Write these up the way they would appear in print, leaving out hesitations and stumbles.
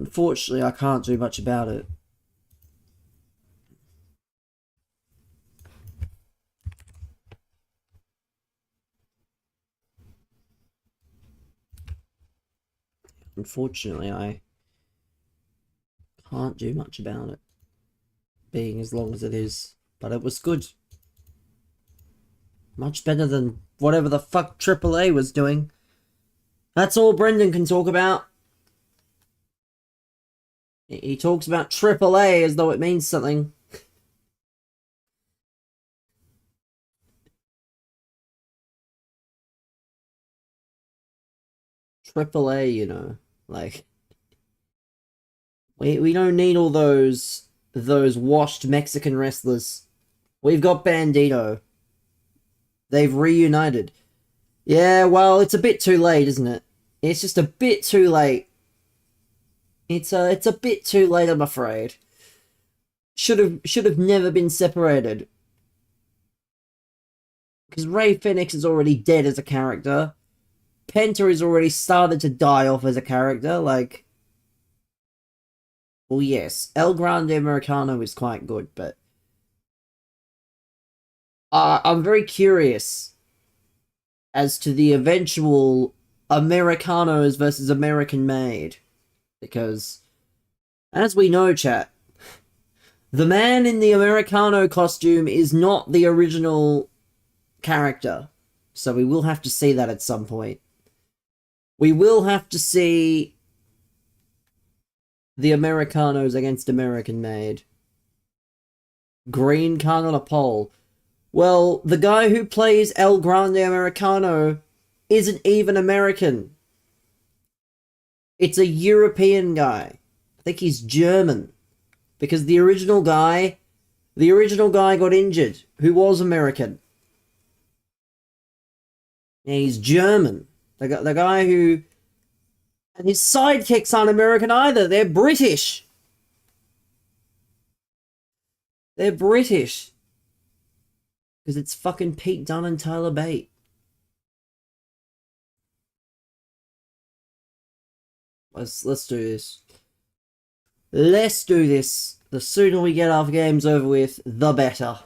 Unfortunately, I can't do much about it. Unfortunately, I can't do much about it, being as long as it is. But it was good. Much better than whatever the fuck AAA was doing. That's all Brendan can talk about. He talks about AAA as though it means something. AAA, you know, like we don't need all those washed Mexican wrestlers. We've got Bandito. They've reunited. Yeah, well, it's a bit too late, isn't it? It's just a bit too late. It's a bit too late, I'm afraid. Should have never been separated. Because Rey Fenix is already dead as a character. Penta has already started to die off as a character, like... Well, yes, El Grande Americano is quite good, but... I'm very curious as to the eventual Americanos versus American Made. Because, as we know, chat, the man in the Americano costume is not the original character. So we will have to see that at some point. We will have to see the Americanos against American Made. Green card on a pole. Well, the guy who plays El Grande Americano isn't even American. It's a European guy. I think he's German. Because the original guy got injured, who was American. Yeah, he's German. The guy who... And his sidekicks aren't American either. They're British. They're British. Because it's fucking Pete Dunne and Tyler Bate. Let's do this. Let's do this. The sooner we get our games over with, the better.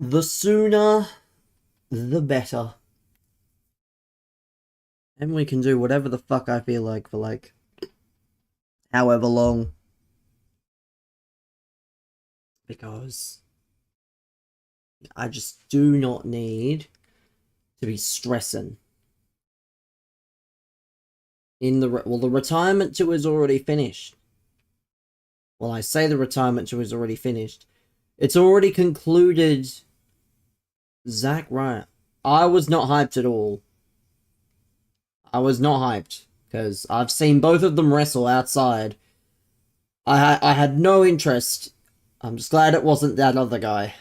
The sooner, the better. And we can do whatever the fuck I feel like for, like, however long. Because I just do not need to be stressing. Well, the retirement tour is already finished. Well, I say the retirement tour is already finished. It's already concluded. Zack Ryder. I was not hyped at all. I was not hyped. Because I've seen both of them wrestle outside. I had no interest. I'm just glad it wasn't that other guy.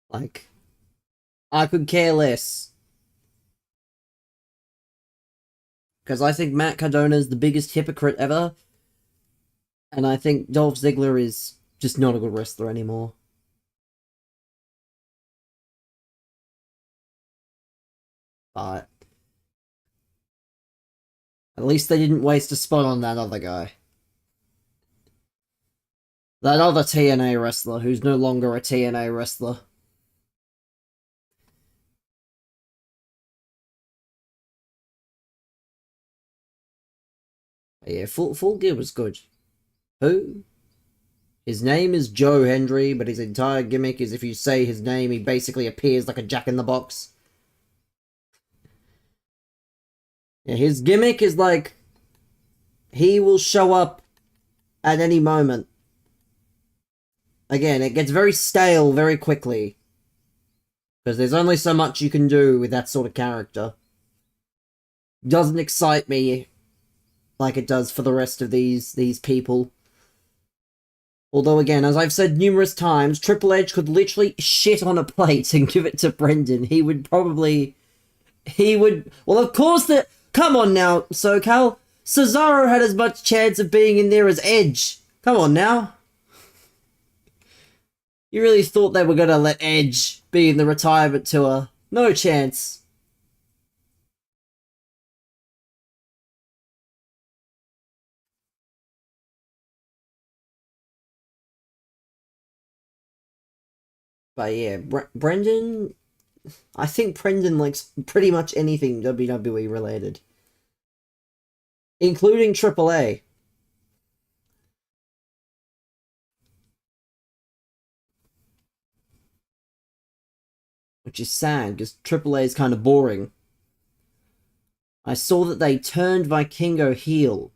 Like, I could care less. Because I think Matt Cardona is the biggest hypocrite ever. And I think Dolph Ziggler is just not a good wrestler anymore. But at least they didn't waste a spot on that other guy. That other TNA wrestler who's no longer a TNA wrestler. But yeah, Full Gear was good. Who? His name is Joe Hendry, but his entire gimmick is if you say his name, he basically appears like a Jack-in-the-Box. Yeah, his gimmick is like, he will show up at any moment. Again, it gets very stale very quickly. Because there's only so much you can do with that sort of character. Doesn't excite me like it does for the rest of these people. Although, again, as I've said numerous times, Triple H could literally shit on a plate and give it to Brendan. He would probably... Well, of course that... Come on now, SoCal. Cesaro had as much chance of being in there as Edge. Come on now. You really thought they were going to let Edge be in the retirement tour? No chance. But yeah, Brendan. I think Brendan likes pretty much anything WWE related, including AAA. Which is sad because AAA is kind of boring. I saw that they turned Vikingo heel.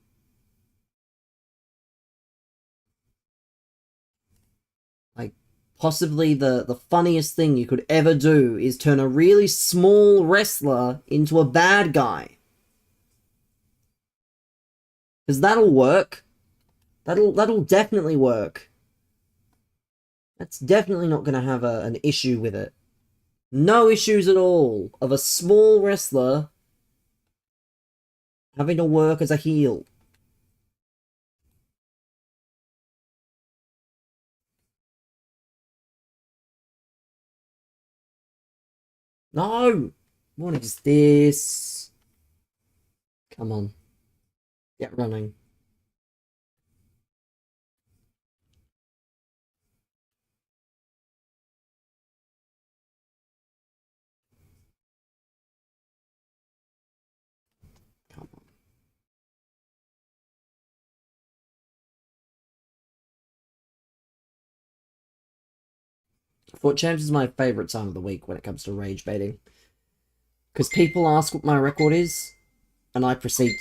Like, possibly the funniest thing you could ever do is turn a really small wrestler into a bad guy. Because that'll work. That'll definitely work. That's definitely not going to have an issue with it. No issues at all of a small wrestler having to work as a heel. No! What is this? Come on. Get running. Come on. Fort Champs is my favourite time of the week when it comes to rage baiting. Because people ask what my record is, and I proceed.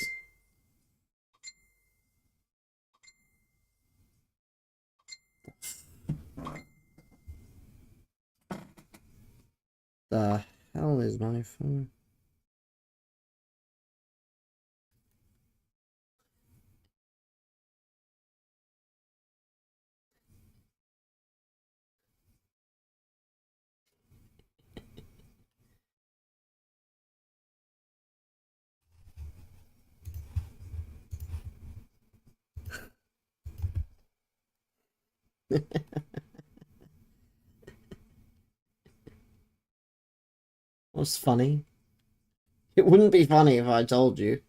The hell is my phone? What's funny? It wouldn't be funny if I told you.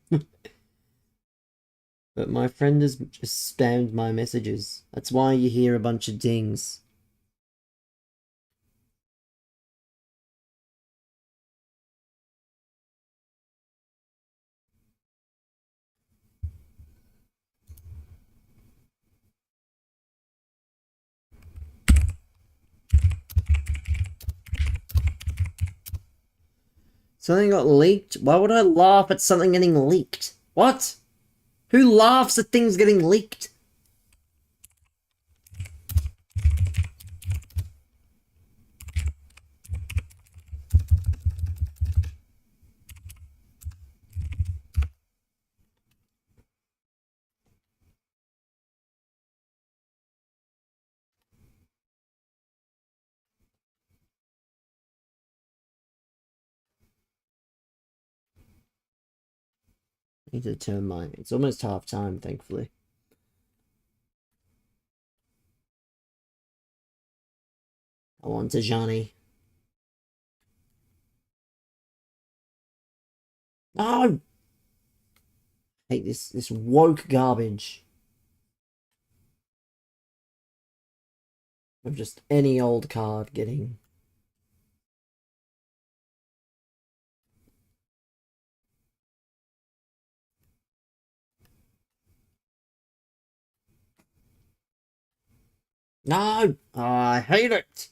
But my friend has just spammed my messages. That's why you hear a bunch of dings. Something got leaked? Why would I laugh at something getting leaked? What? Who laughs at things getting leaked? I need to turn my... It's almost half time, thankfully. I want to Johnny. No! I hate this woke garbage. Of just any old card getting... No! Oh, I hate it!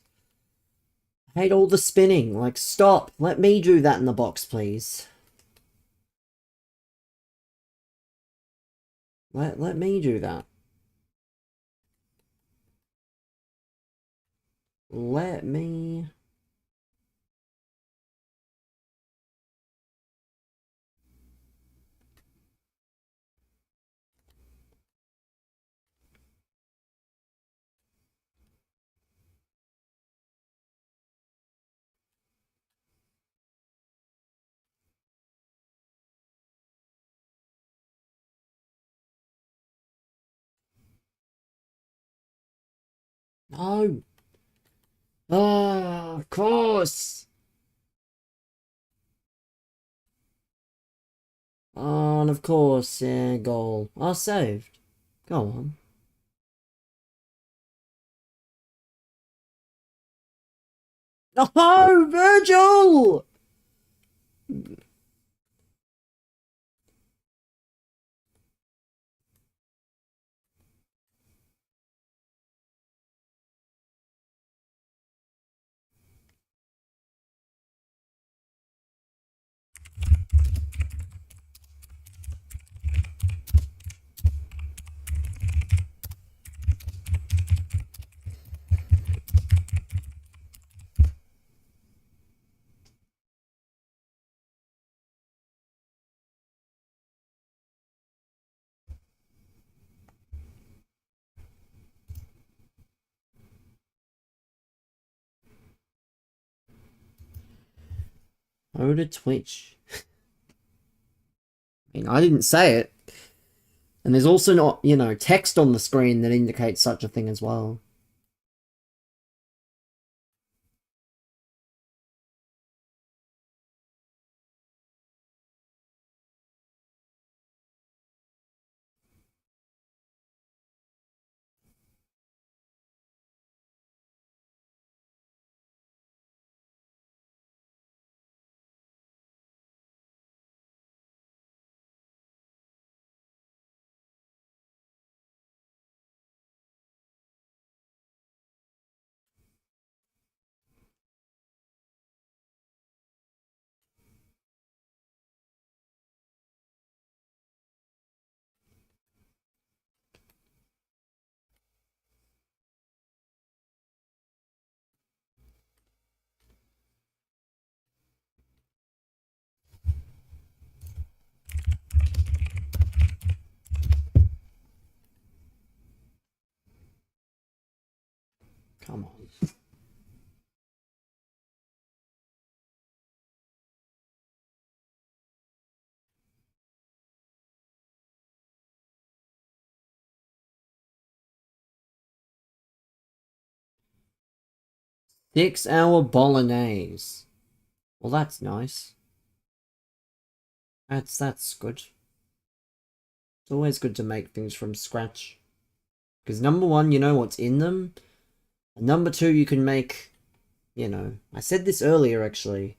I hate all the spinning. Like, stop. Let me do that in the box, please. Let me do that. Let me... No! Oh, of course! Oh, and of course, yeah, goal. Oh, saved. Go on. Oh, Virgil! Oh, to Twitch. I mean, I didn't say it. And there's also not, you know, text on the screen that indicates such a thing as well. Come on. Six-hour bolognese. Well, that's nice. That's good. It's always good to make things from scratch. Because number one, you know what's in them. And number two, you can make, you know, I said this earlier actually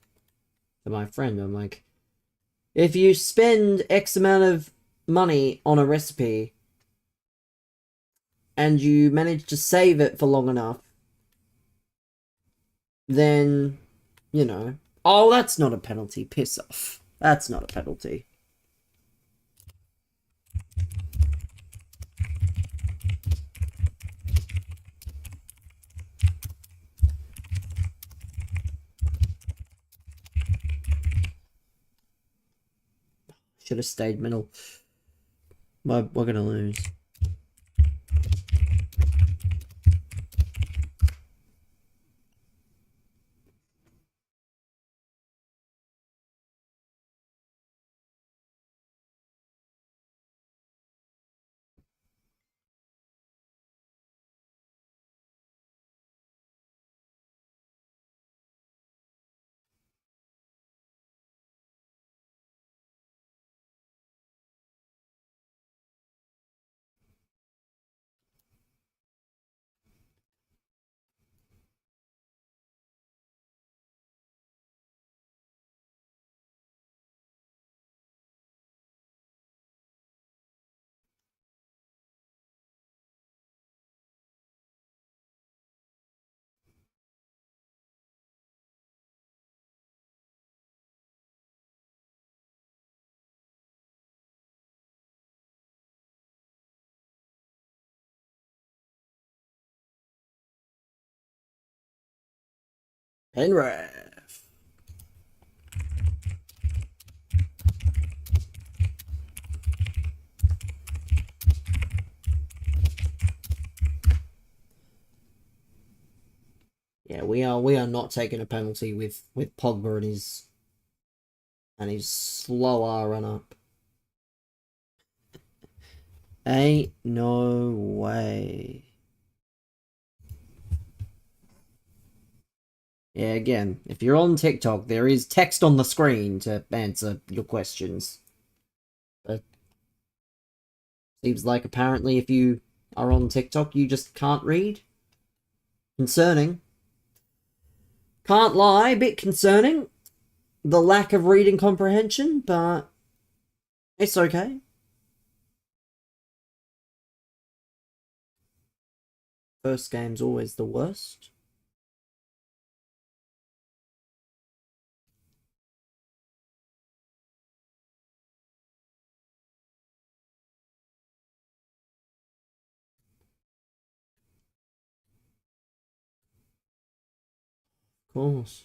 to my friend. I'm like, if you spend X amount of money on a recipe and you manage to save it for long enough, then, you know, oh, that's not a penalty. Piss off. That's not a penalty. Should have stayed middle. We're gonna lose. Penrith. Yeah, we are not taking a penalty with Pogba and his slow run up. Ain't no way. Yeah, again, if you're on TikTok, there is text on the screen to answer your questions. But seems like apparently if you are on TikTok, you just can't read. Concerning. Can't lie, a bit concerning. The lack of reading comprehension, but it's okay. First game's always the worst. Of course.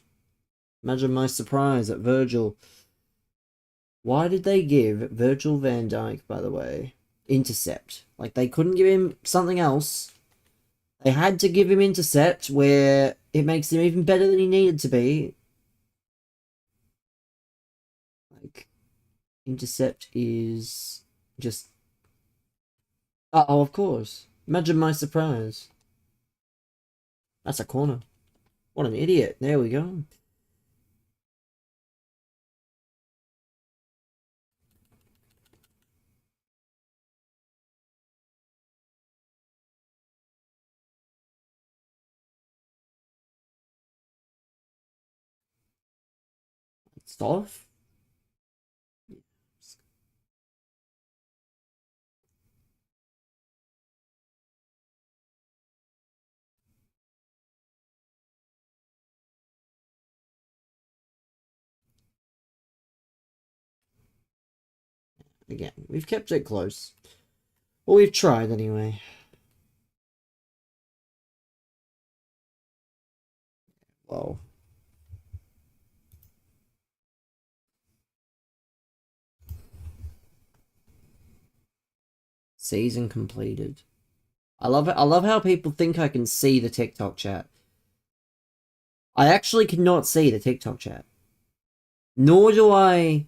Imagine my surprise at Virgil. Why did they give Virgil van Dijk, by the way, intercept? Like, they couldn't give him something else. They had to give him intercept, where it makes him even better than he needed to be. Like, intercept is just... Oh, of course. Imagine my surprise. That's a corner. What an idiot. There we go. It's off. Again, we've kept it close. Well, we've tried anyway. Well. Season completed. I love it. I love how people think I can see the TikTok chat. I actually cannot see the TikTok chat. Nor do I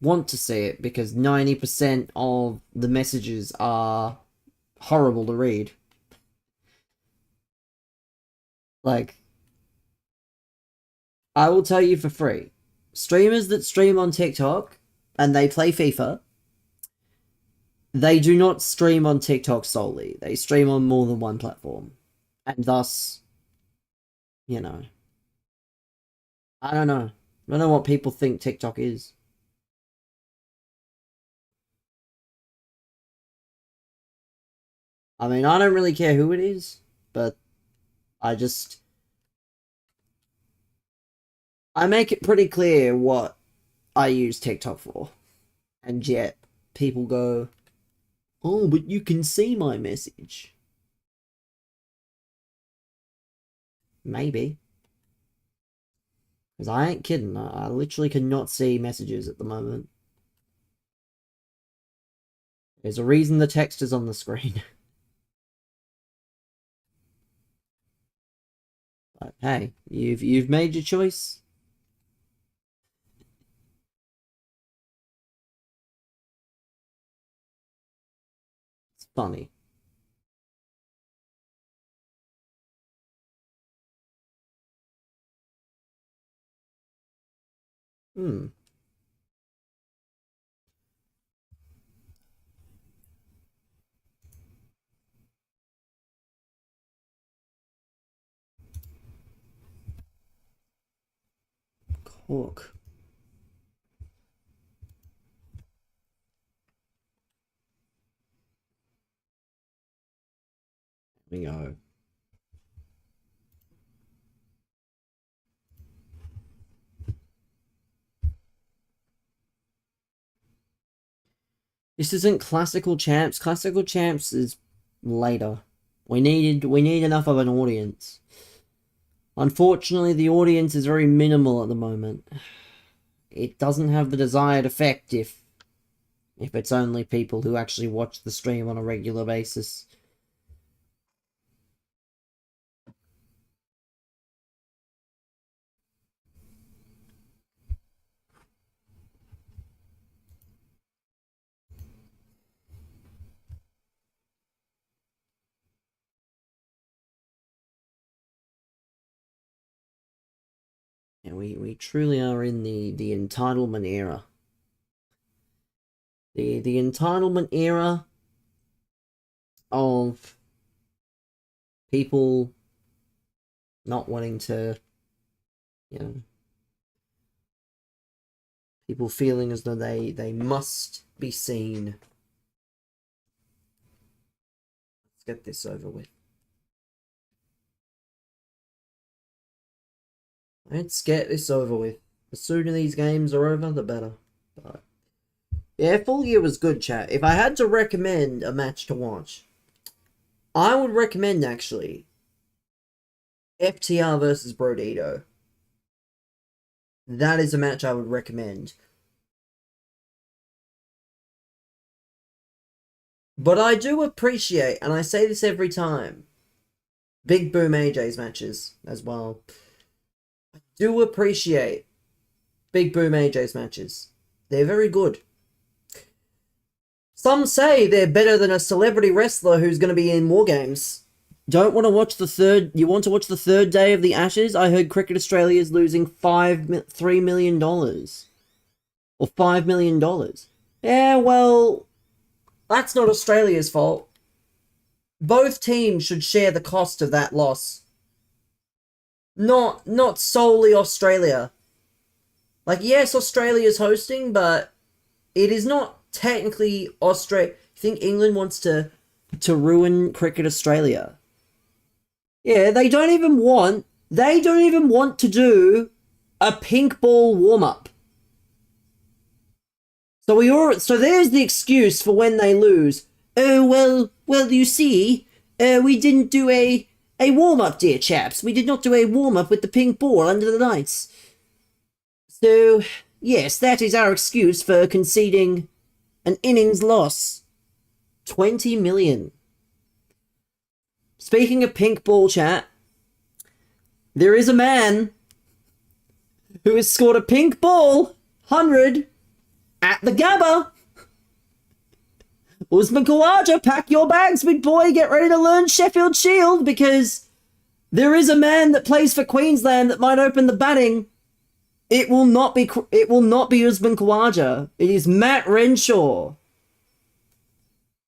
want to see it, because 90% of the messages are horrible to read. Like, I will tell you for free. Streamers that stream on TikTok and they play FIFA, they do not stream on TikTok solely. They stream on more than one platform. And thus, you know. I don't know. I don't know what people think TikTok is. I mean, I don't really care who it is, but I make it pretty clear what I use TikTok for. And yet, people go, oh, but you can see my message. Maybe. Because I ain't kidding. I literally cannot see messages at the moment. There's a reason the text is on the screen. But hey, you've made your choice. It's funny. Hmm. Cork. There we go. This isn't classical champs. Classical champs is later. We need enough of an audience. Unfortunately, the audience is very minimal at the moment. It doesn't have the desired effect if it's only people who actually watch the stream on a regular basis. And we truly are in the entitlement era. The entitlement era of people not wanting to you know, people feeling as though they must be seen. Let's get this over with. Let's get this over with. The sooner these games are over, the better. But yeah, Full Gear was good, chat. If I had to recommend a match to watch, I would recommend, actually, FTR versus Brodito. That is a match I would recommend. But I do appreciate, and I say this every time, Big Boom AJ's matches as well. I do appreciate Big Boom AJ's matches. They're very good. Some say they're better than a celebrity wrestler who's going to be in War Games. Don't want to watch the third... You want to watch the third day of the Ashes? I heard Cricket Australia is losing $3 million. Or $5 million. Yeah, well... That's not Australia's fault. Both teams should share the cost of that loss. Not solely Australia. Like, yes, Australia's hosting, but it is not technically Australia. You think England wants to ruin Cricket Australia? Yeah, they don't even want to do a pink ball warm-up. So there's the excuse for when they lose. Oh, well, you see, we didn't do a warm-up, dear chaps. We did not do a warm-up with the pink ball under the lights. So, yes, that is our excuse for conceding an innings loss. 20 million. Speaking of pink ball, chat, there is a man who has scored a pink ball 100 at the Gabba. Usman Khawaja, pack your bags, big boy. Get ready to learn Sheffield Shield, because there is a man that plays for Queensland that might open the batting. It will not be Usman Khawaja. It is Matt Renshaw.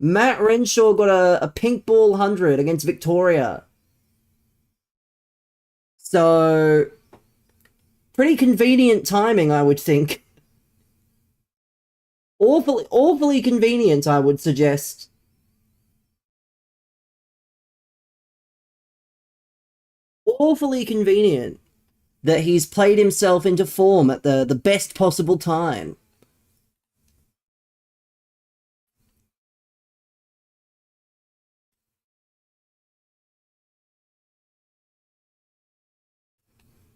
Matt Renshaw got a pink ball 100 against Victoria. So, pretty convenient timing, I would think. Awfully convenient, I would suggest. Awfully convenient that he's played himself into form at the best possible time.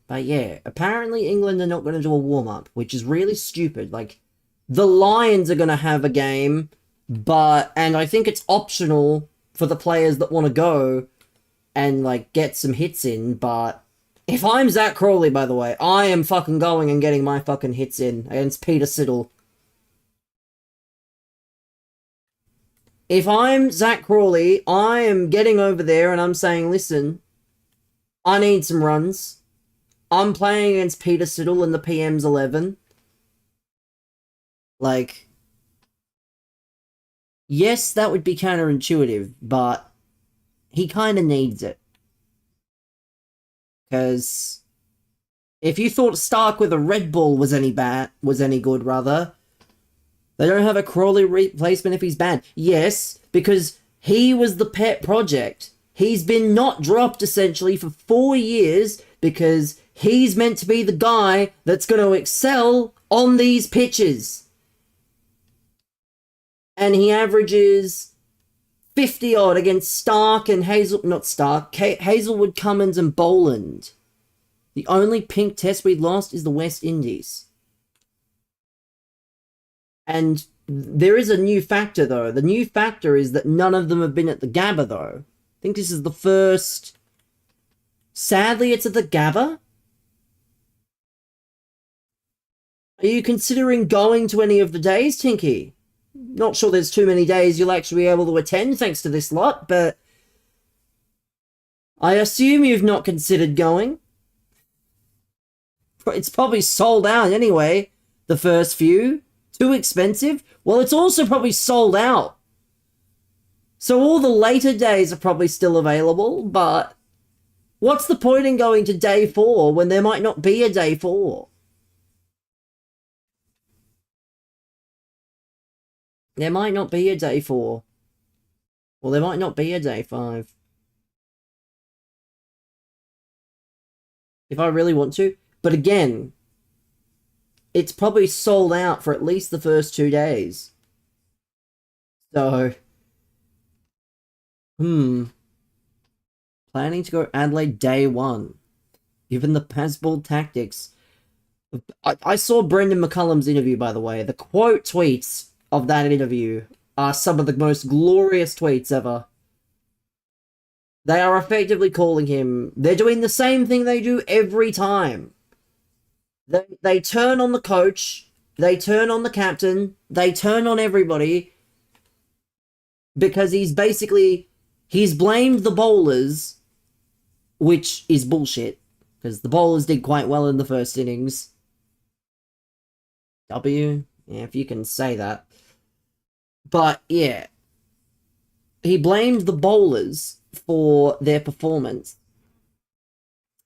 But yeah, apparently England are not going to do a warm-up, which is really stupid. Like, the Lions are going to have a game, and I think it's optional for the players that want to go and, like, get some hits in, but if I'm Zach Crawley, by the way, I am fucking going and getting my fucking hits in against Peter Siddle. If I'm Zach Crawley, I am getting over there and I'm saying, listen, I need some runs. I'm playing against Peter Siddle in the PM's 11. Like, yes, that would be counterintuitive, but he kind of needs it. Because if you thought Stark with a Red Bull was any good, rather, they don't have a Crawley replacement if he's banned. Yes, because he was the pet project. He's been not dropped, essentially, for 4 years because he's meant to be the guy that's going to excel on these pitches. And he averages 50-odd against Stark and Hazelwood, Cummins, and Boland. The only pink test we lost is the West Indies. And there is a new factor, though. The new factor is that none of them have been at the Gabba, though. I think this is the first... Sadly, it's at the Gabba. Are you considering going to any of the days, Tinky? Not sure there's too many days you'll actually be able to attend thanks to this lot, but I assume you've not considered going. It's probably sold out anyway, the first few. Too expensive? Well, it's also probably sold out. So all the later days are probably still available, but What's the point in going to day 4 when there might not be a day 4? There might not be a day 4. Or there might not be a day 5. If I really want to. But again, it's probably sold out for at least the first 2 days. So, planning to go Adelaide day 1. Given the Pasball tactics. I saw Brendan McCullum's interview, by the way. The quote tweets of that interview are some of the most glorious tweets ever. They are effectively calling him... They're doing the same thing they do every time. They turn on the coach, they turn on the captain, they turn on everybody, because he's blamed the bowlers, which is bullshit, because the bowlers did quite well in the first innings. W? Yeah, if you can say that. But, yeah. He blamed the bowlers for their performance.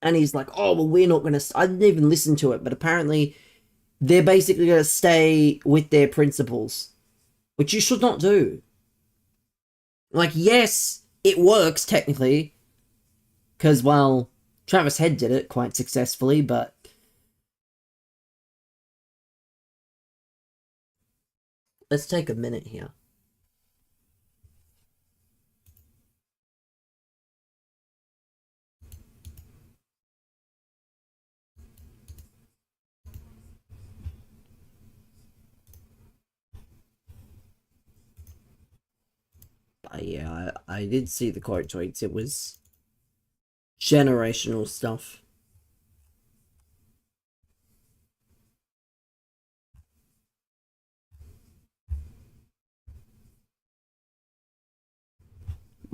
And he's like, oh, well, we're not going to... I didn't even listen to it, but apparently they're basically going to stay with their principles, which you should not do. Like, yes, it works, technically, because, well, Travis Head did it quite successfully, but... Let's take a minute here. Yeah, I did see the quote tweets. It was generational stuff.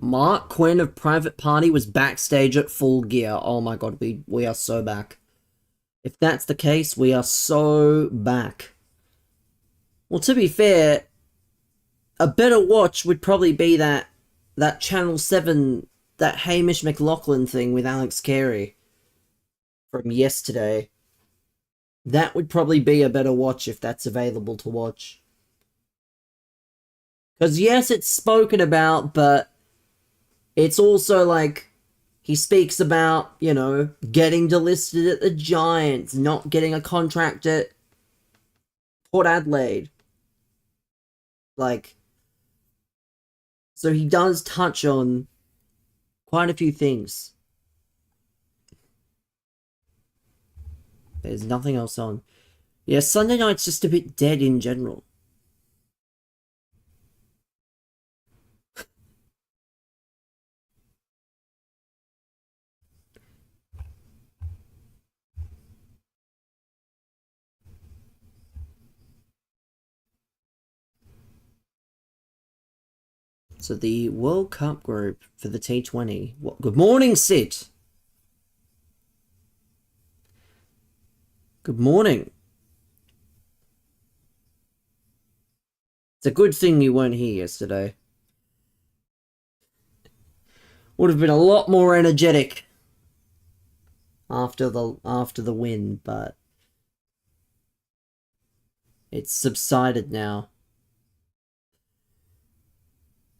Mark Quinn of Private Party was backstage at Full Gear. Oh my god, we are so back. If that's the case, we are so back. Well, to be fair, a better watch would probably be that Channel 7, that Hamish McLaughlin thing with Alex Carey from yesterday. That would probably be a better watch if that's available to watch. Because yes, it's spoken about, but it's also like, he speaks about, you know, getting delisted at the Giants, not getting a contract at Port Adelaide. Like, so he does touch on quite a few things. There's nothing else on. Yeah, Sunday night's just a bit dead in general. So the World Cup group for the T20. Good morning, Sid. Good morning. It's a good thing you weren't here yesterday. Would have been a lot more energetic after the win, but it's subsided now.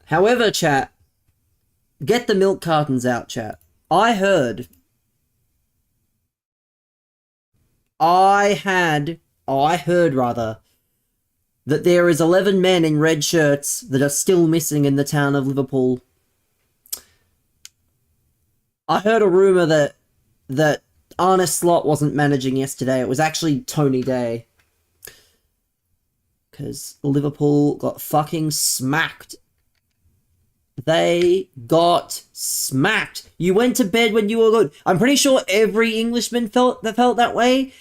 However, chat, get the milk cartons out, chat. I heard that there is 11 men in red shirts that are still missing in the town of Liverpool. I heard a rumour that Arne Slot wasn't managing yesterday. It was actually Tony Day. Because Liverpool got fucking smacked. They got smacked. You went to bed when you were good. I'm pretty sure every Englishman felt that way.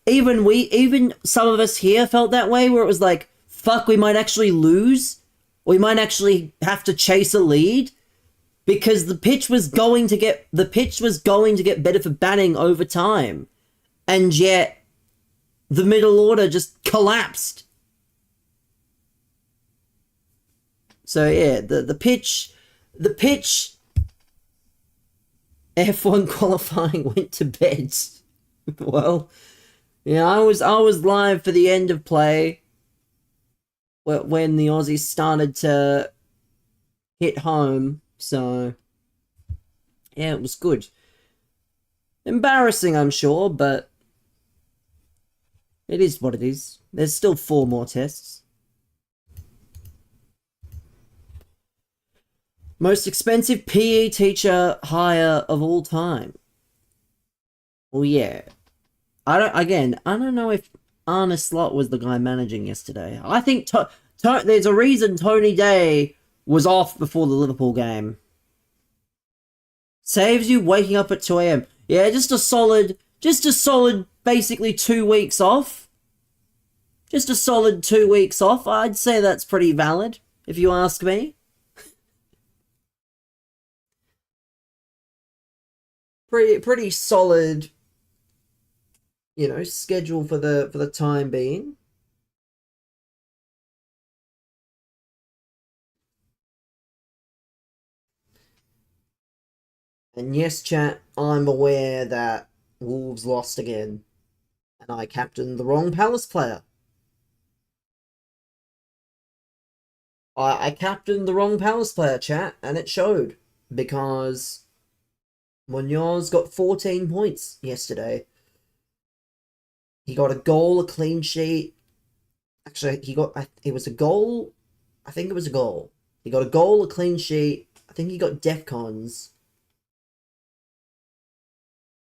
Even some of us here felt that way, where it was like, fuck, we might actually lose. We might actually have to chase a lead. Because the pitch was going to get better for batting over time. And yet the middle order just collapsed. So yeah, the pitch F1 qualifying went to bed. Well, yeah, I was live for the end of play when the Aussies started to hit home, so yeah, it was good. Embarrassing, I'm sure, but it is what it is. There's still 4 more tests. Most expensive PE teacher hire of all time. Well, yeah. I don't know if Arne Slot was the guy managing yesterday. I think there's a reason Tony Day was off before the Liverpool game. Saves you waking up at 2 a.m. Yeah, just a solid, basically 2 weeks off. Just a solid 2 weeks off. I'd say that's pretty valid, if you ask me. Pretty solid, schedule for the time being. And yes, chat, I'm aware that Wolves lost again, and I captained the wrong Palace player. I captained the wrong Palace player, chat, and it showed, because Munoz got 14 points yesterday. He got a goal, a clean sheet. Actually, it was a goal. I think it was a goal. He got a goal, a clean sheet. I think he got DEFCONs.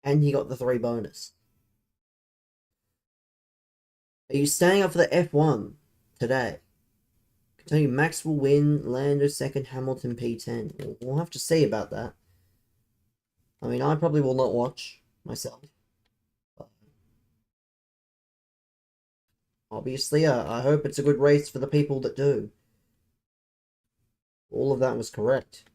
And he got the 3 bonus. Are you staying up for the F1 today? I can tell you Max will win, Lando second, Hamilton P10. We'll have to see about that. I mean, I probably will not watch myself. But obviously, I hope it's a good race for the people that do. All of that was correct.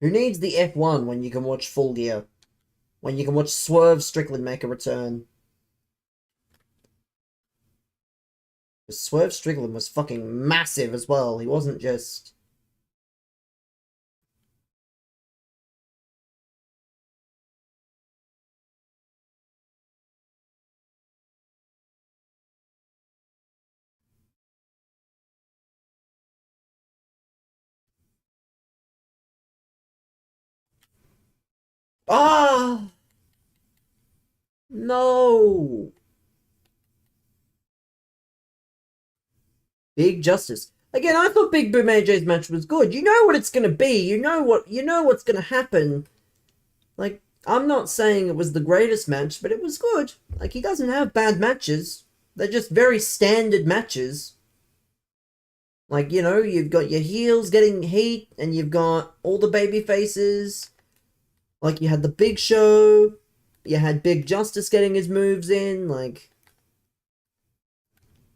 Who needs the F1 when you can watch Full Gear? When you can watch Swerve Strickland make a return? Swerve Strickland was fucking massive as well. He wasn't just... Ah! No! Big Justice. Again, I thought Big Boom AJ's match was good. You know what it's gonna be. You know what's gonna happen. Like, I'm not saying it was the greatest match, but it was good. Like, he doesn't have bad matches. They're just very standard matches. Like, you've got your heels getting heat, and you've got all the baby faces. Like, you had the Big Show. You had Big Justice getting his moves in. Like,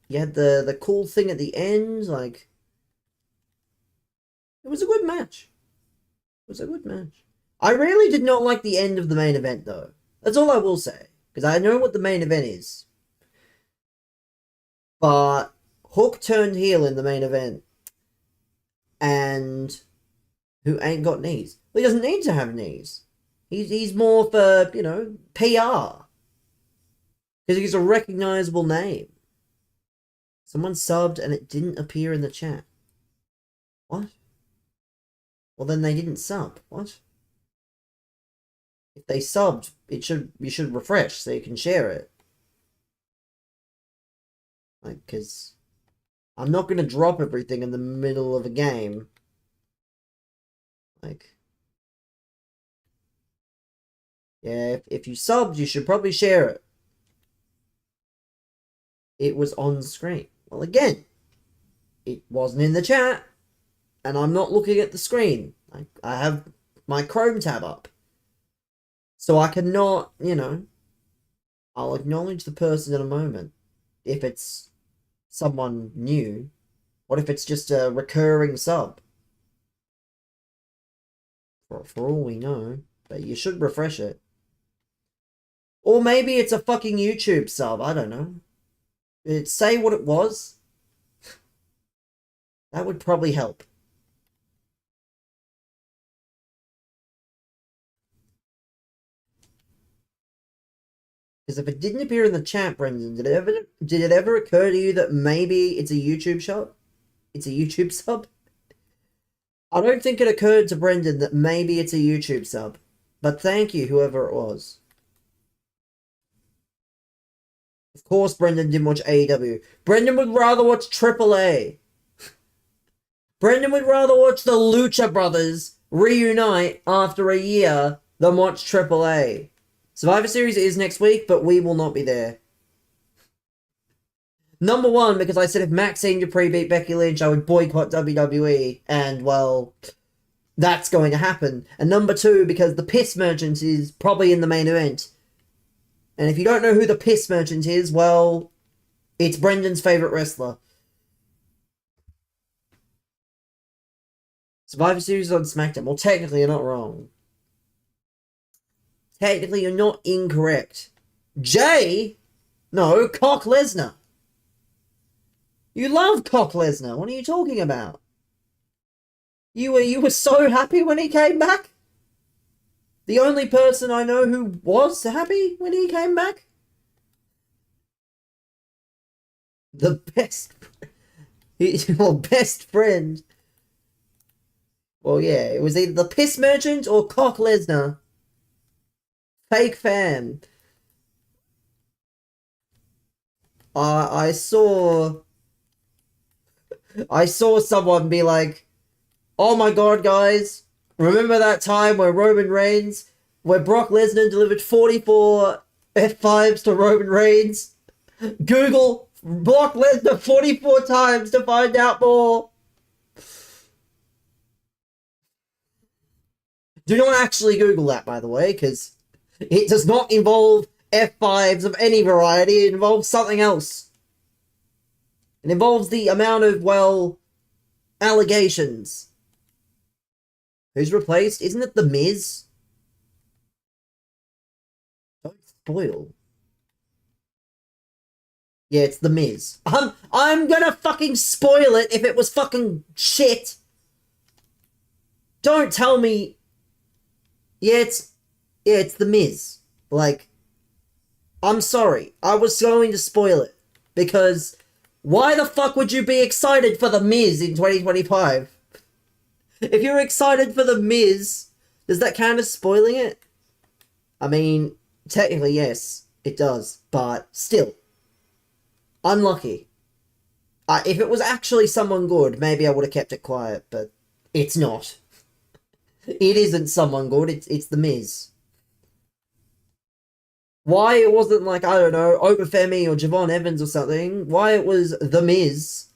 you had the cool thing at the end. Like, it was a good match. It was a good match. I really did not like the end of the main event, though. That's all I will say. Because I know what the main event is. But Hook turned heel in the main event. And who ain't got knees? Well, he doesn't need to have knees. He's more for, PR. Because he's a recognizable name. Someone subbed and it didn't appear in the chat. What? Well, then they didn't sub. What? If they subbed, you should refresh so you can share it. Like, because I'm not going to drop everything in the middle of a game. Like, yeah, if you subbed, you should probably share it. It was on screen. Well, again, it wasn't in the chat, and I'm not looking at the screen. I have my Chrome tab up. So I cannot, I'll acknowledge the person in a moment. If it's someone new. What if it's just a recurring sub? For all we know. But you should refresh it. Or maybe it's a fucking YouTube sub. I don't know. Did it say what it was? That would probably help. Because if it didn't appear in the chat, Brendan, did it ever occur to you that maybe it's a YouTube shop? It's a YouTube sub? I don't think it occurred to Brendan that maybe it's a YouTube sub. But thank you, whoever it was. Of course Brendan didn't watch AEW. Brendan would rather watch AAA. Brendan would rather watch the Lucha Brothers reunite after a year than watch AAA. Survivor Series is next week, but we will not be there. Number one, because I said if Max Senior pre-beat Becky Lynch, I would boycott WWE, and, well, that's going to happen. And number two, because the Piss Merchant is probably in the main event. And if you don't know who the Piss Merchant is, well, it's Brendan's favourite wrestler. Survivor Series on SmackDown. Well, technically, you're not wrong. Technically, you're not incorrect. No, Cock Lesnar. You love Cock Lesnar. What are you talking about? You were so happy when he came back? The only person I know who was happy when he came back? The best... best friend. Well, yeah, it was either the Piss Merchant or Cock Lesnar. Fake fan. I saw someone be like, oh my god, guys, remember that time where Brock Lesnar delivered 44 F5s to Roman Reigns? Google Brock Lesnar 44 times to find out more. Do not actually Google that, by the way, because it does not involve F5s of any variety. It involves something else. It involves the amount of, well, allegations. Who's replaced? Isn't it The Miz? Don't spoil. Yeah, it's The Miz. I'm gonna fucking spoil it if it was fucking shit. Don't tell me. Yeah, it's The Miz. Like, I'm sorry. I was going to spoil it. Because why the fuck would you be excited for The Miz in 2025? If you're excited for The Miz, does that count as spoiling it? I mean, technically, yes, it does. But still. Unlucky. If it was actually someone good, maybe I would have kept it quiet, but it's not. It isn't someone good, it's The Miz. Why it wasn't like, I don't know, Obafemi or Javon Evans or something, why it was The Miz,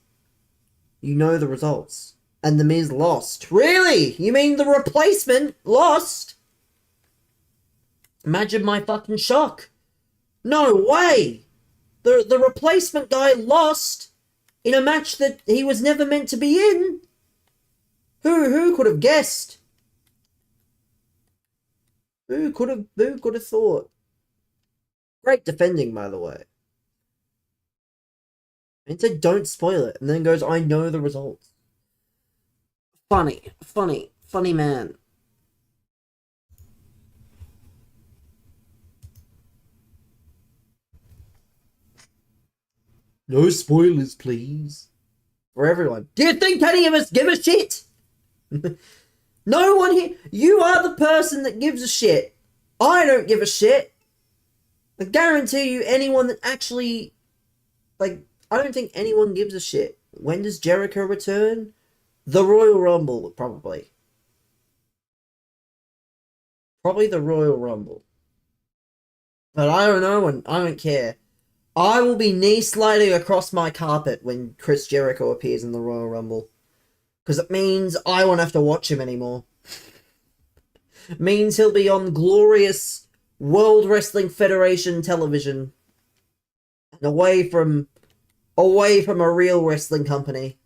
you know the results. And The Miz lost. Really? You mean the replacement lost? Imagine my fucking shock. No way! The replacement guy lost in a match that he was never meant to be in. Who could have guessed? Who could have thought? Great defending, by the way. And said don't spoil it, and then goes, I know the results. Funny man. No spoilers, please. For everyone. Do you think any of us give a shit? No one here. You are the person that gives a shit. I don't give a shit. I guarantee you anyone that actually... Like, I don't think anyone gives a shit. When does Jericho return? The Royal Rumble, probably. Probably the Royal Rumble. But I don't know, and I don't care. I will be knee-sliding across my carpet when Chris Jericho appears in the Royal Rumble. Because it means I won't have to watch him anymore. It means he'll be on glorious World Wrestling Federation television. And away from a real wrestling company.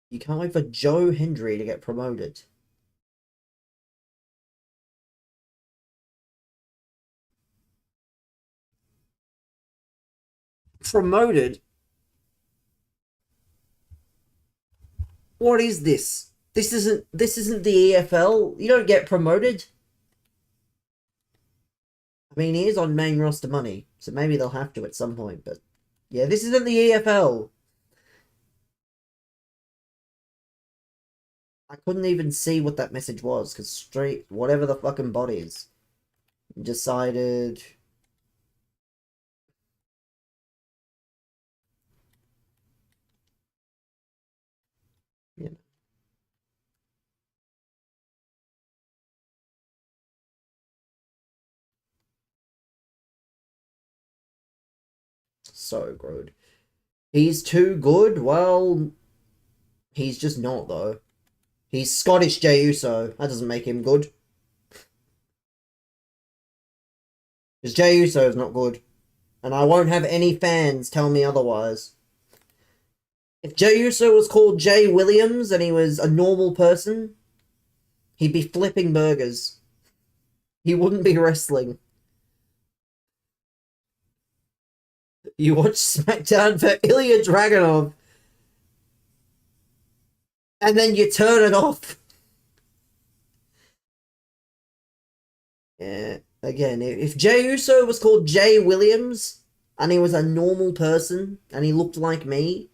You can't wait for Joe Hendry to get promoted. Promoted? What is this? This isn't the EFL. You don't get promoted. I mean, he is on main roster money, so maybe they'll have to at some point, but yeah, this isn't the EFL. I couldn't even see what that message was, because straight, whatever the fucking bot is, decided... You know. So good. He's too good? Well, he's just not, though. He's Scottish Jey Uso. That doesn't make him good. Because Jey Uso is not good. And I won't have any fans tell me otherwise. If Jey Uso was called Jay Williams and he was a normal person, he'd be flipping burgers. He wouldn't be wrestling. You watch SmackDown for Ilya Dragunov, and then you turn it off. Yeah, again, if Jey Uso was called Jay Williams, and he was a normal person, and he looked like me,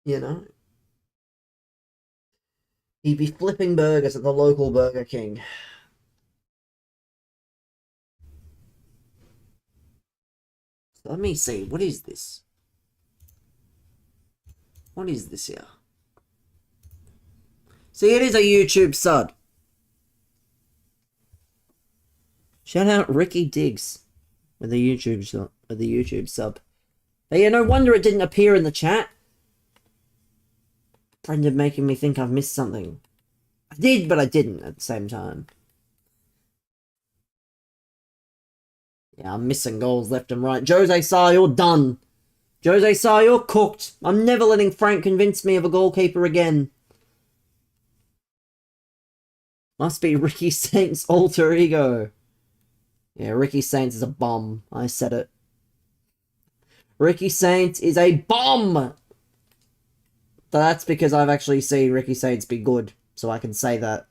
you know, he'd be flipping burgers at the local Burger King. Let me see, what is this? What is this here? See, it is a YouTube sub. Shout out Ricky Diggs with the YouTube sub. But yeah, no wonder it didn't appear in the chat. Brendan making me think I've missed something. I did, but I didn't at the same time. Yeah, I'm missing goals left and right. Jose Sa, you're done. Jose Sa, you're cooked. I'm never letting Frank convince me of a goalkeeper again. Must be Ricky Saint's alter ego. Yeah, Ricky Saints is a bum. I said it. Ricky Saints is a bum! That's because I've actually seen Ricky Saints be good, so I can say that.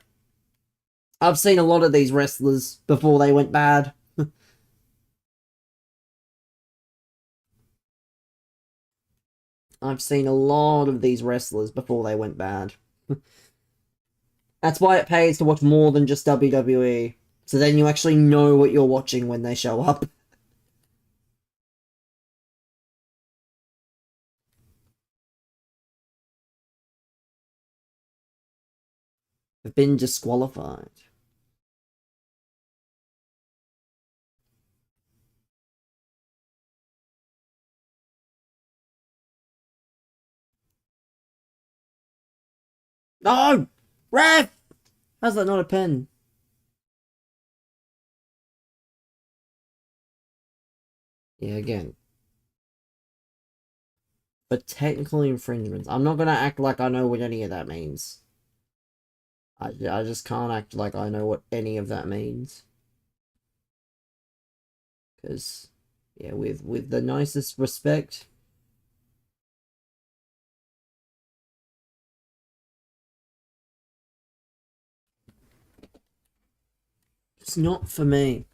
I've seen a lot of these wrestlers before they went bad. I've seen a lot of these wrestlers before they went bad. That's why it pays to watch more than just WWE. So then you actually know what you're watching when they show up. Have been disqualified. No! Ref! How's that not a pen? Yeah, again. But technical infringements. I'm not gonna act like I know what any of that means. I just can't act like I know what any of that means. Because, yeah, with the nicest respect... It's not for me.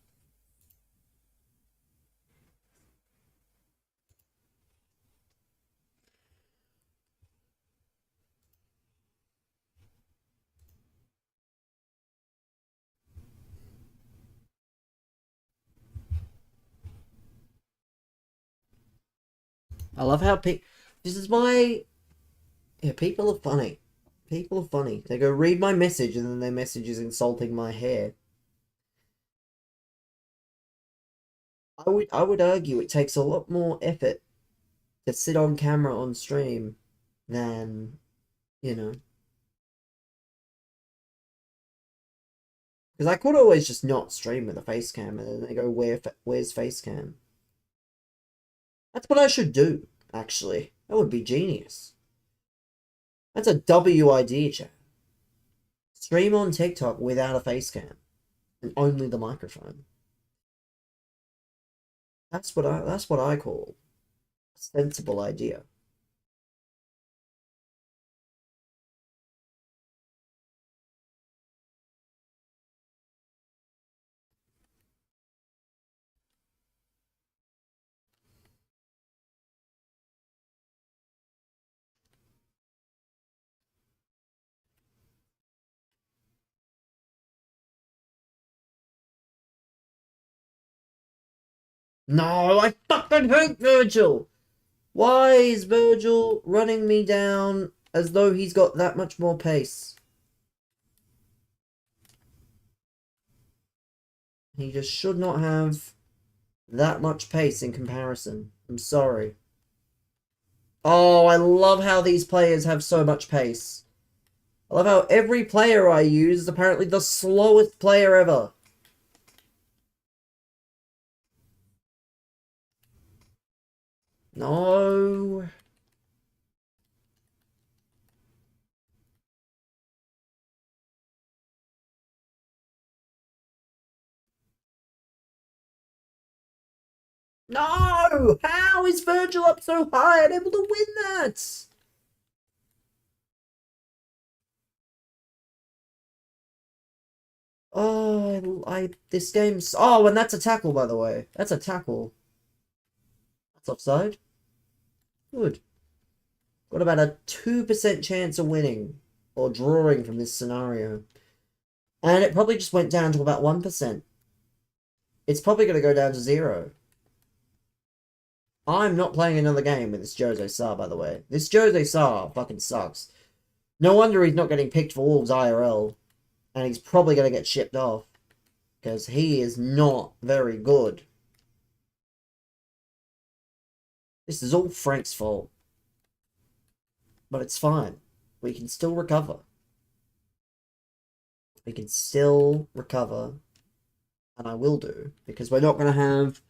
I love how this is why... Yeah, people are funny. People are funny. They go read my message and then their message is insulting my hair. I would argue it takes a lot more effort to sit on camera on stream than, you know. Because I could always just not stream with a face cam and then they go, where's face cam? That's what I should do, actually. That would be genius. That's a W idea, chat. Stream on TikTok without a face cam and only the microphone. That's what I call a sensible idea. No, I fucking hate Virgil! Why is Virgil running me down as though he's got that much more pace? He just should not have that much pace in comparison. I'm sorry. Oh, I love how these players have so much pace. I love how every player I use is apparently the slowest player ever. No. No! How is Virgil up so high and able to win that? Oh, this game's... Oh, and that's a tackle, by the way. That's a tackle. That's offside. Good. Got about a 2% chance of winning or drawing from this scenario. And it probably just went down to about 1%. It's probably going to go down to 0. I'm not playing another game with this Jose Sa, by the way. This Jose Sa fucking sucks. No wonder he's not getting picked for Wolves IRL. And he's probably going to get shipped off. Because he is not very good. This is all Frank's fault. But it's fine. We can still recover. We can still recover. And I will do. Because we're not going to have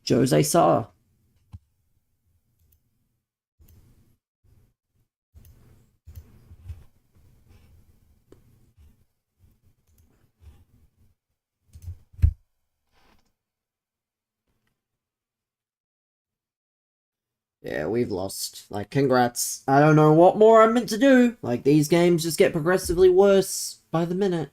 Jose Sa. Yeah, we've lost. Like, congrats. I don't know what more I'm meant to do. Like, these games just get progressively worse by the minute.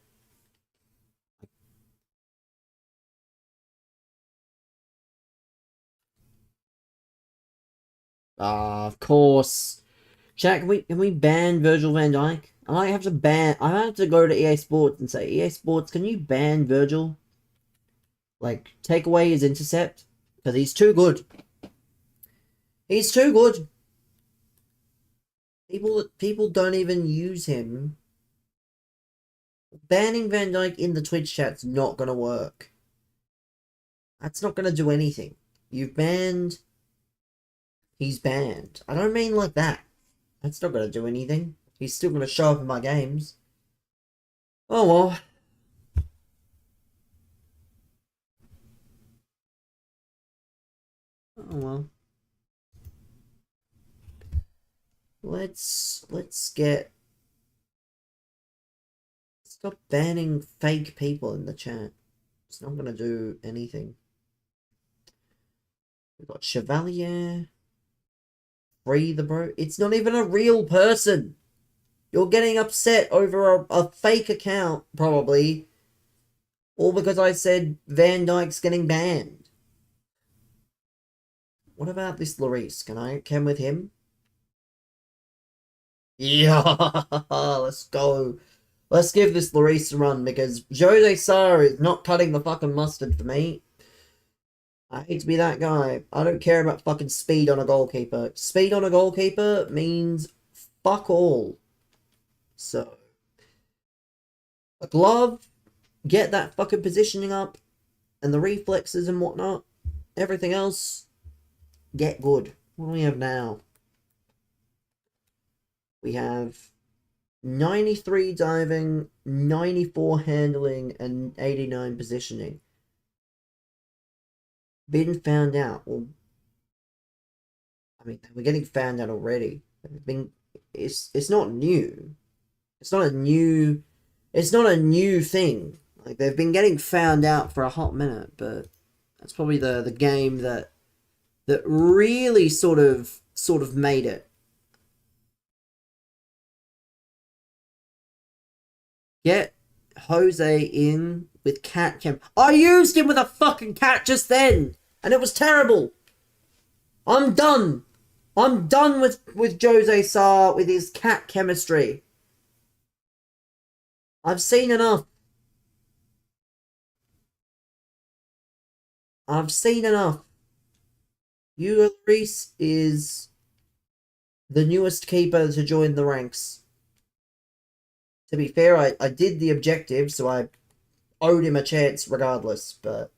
Ah, of course. Chat, can we ban Virgil van Dijk? I might have to ban... I might have to go to EA Sports and say, EA Sports, can you ban Virgil? Like, take away his intercept? Because he's too good. He's too good. People don't even use him. Banning Van Dijk in the Twitch chat's not gonna work. That's not gonna do anything. You've banned... He's banned. I don't mean like that. That's not gonna do anything. He's still gonna show up in my games. Oh well. Oh well. Let's get... Stop banning fake people in the chat. It's not gonna do anything. We've got Chevalier. Free the bro. It's not even a real person. You're getting upset over a fake account, probably. All because I said Van Dijk's getting banned. What about this Lloris? Can I cam with him? Yeah, let's go. Let's give this Lloris a run because Jose Sa is not cutting the fucking mustard for me. I hate to be that guy. I don't care about fucking speed on a goalkeeper. Speed on a goalkeeper means fuck all. So, a glove, get that fucking positioning up, and the reflexes and whatnot. Everything else, get good. What do we have now? We have 93 diving, 94 handling, and 89 positioning. Been found out. Well, I mean, we're getting found out already. It's not new. It's not a new thing. Like, they've been getting found out for a hot minute, but that's probably the game that really sort of made it. Get Jose in with cat cam. I used him with a fucking cat just then, and it was terrible. I'm done. I'm done with Jose Sa with his cat chemistry. I've seen enough. I've seen enough. Hugo Lloris is the newest keeper to join the ranks. To be fair, I did the objective, so I owed him a chance regardless, but...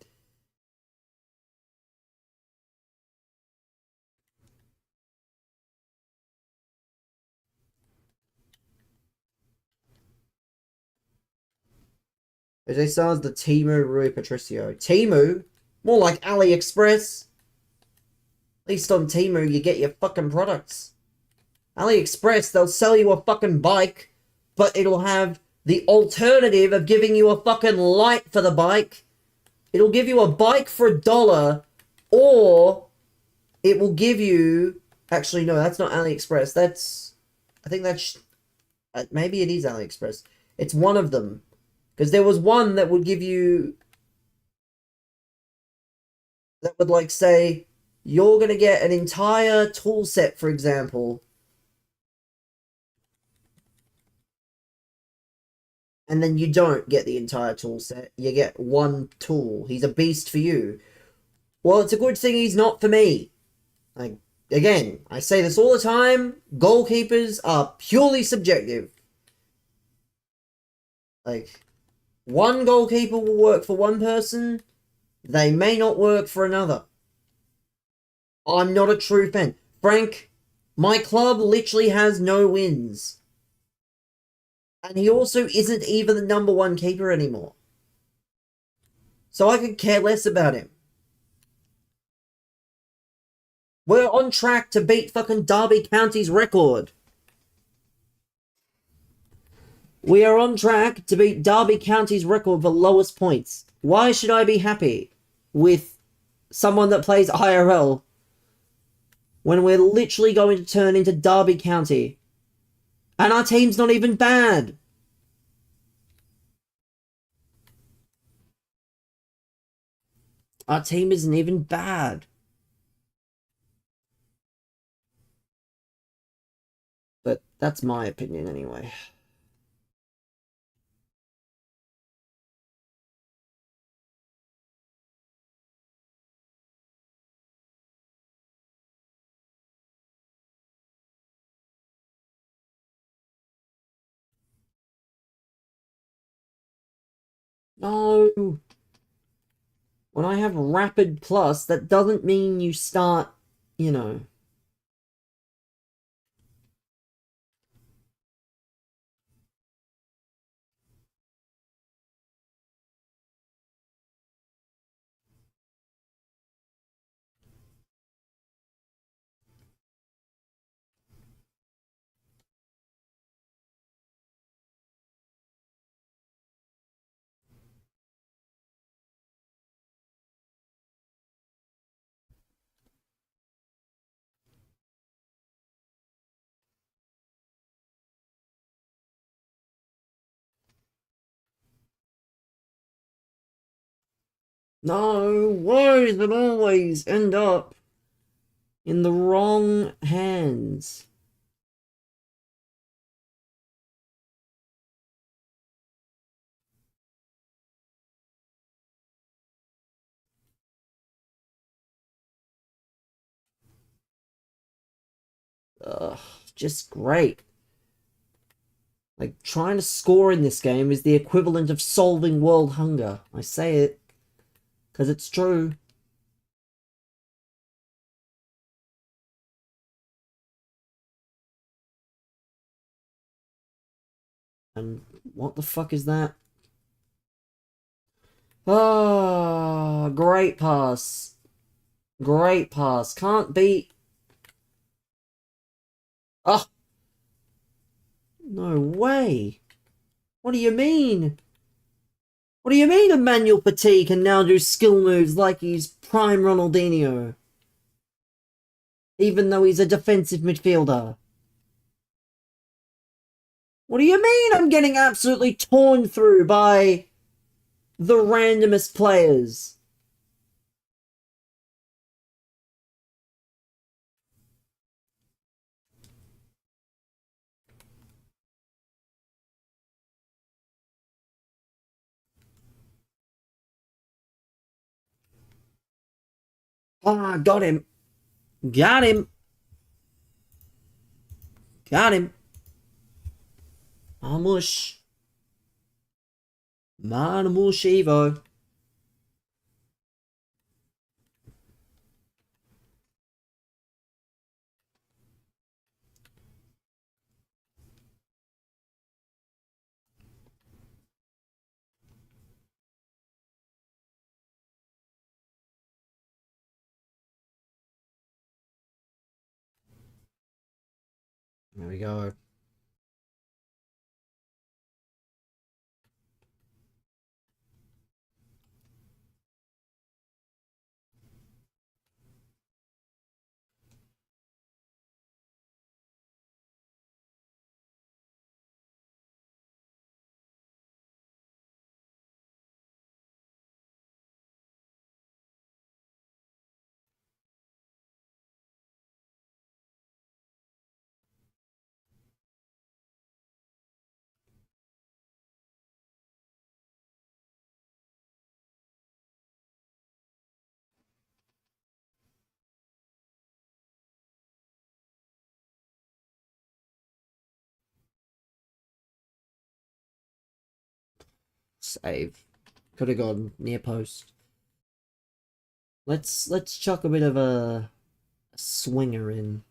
Jose Sal's the Temu Rui Patricio. Temu? More like AliExpress. At least on Temu you get your fucking products. AliExpress, they'll sell you a fucking bike, but it'll have the alternative of giving you a fucking light for the bike. It'll give you a bike for $1, or it will give you... Actually, no, that's not AliExpress. That's... I think that's... Maybe it is AliExpress. It's one of them. Because there was one that would give you... That would, like, say... You're going to get an entire tool set, for example. And then you don't get the entire tool set. You get one tool. He's a beast for you. Well, it's a good thing he's not for me. Like, again, I say this all the time. Goalkeepers are purely subjective. Like, one goalkeeper will work for one person. They may not work for another. I'm not a true fan. Frank, my club literally has no wins. And he also isn't even the number one keeper anymore. So I could care less about him. We're on track to beat fucking Derby County's record. We are on track to beat Derby County's record for lowest points. Why should I be happy with someone that plays IRL when we're literally going to turn into Derby County? And our team's not even bad. Our team isn't even bad. But that's my opinion anyway. No. When I have Rapid Plus, that doesn't mean you start, you know... No, why does it always end up in the wrong hands? Ugh, just great. Like, trying to score in this game is the equivalent of solving world hunger. I say it because it's true. And what the fuck is that? Ah, great pass. Great pass. Can't beat... Oh! No way. What do you mean? What do you mean Emmanuel Petit can now do skill moves like he's prime Ronaldinho? Even though he's a defensive midfielder. What do you mean I'm getting absolutely torn through by the randomest players? Ah, got him. Got him. Got him. Marmush. Marmush Evo. There we go. Save. Could have gone near post. Let's chuck a bit of a swinger in.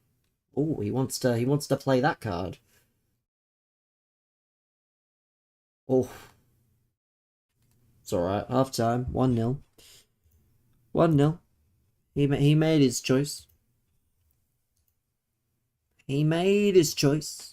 Oh, he wants to play that card. Oh, it's all right. Half time, 1-0. 1-0. He made his choice. He made his choice.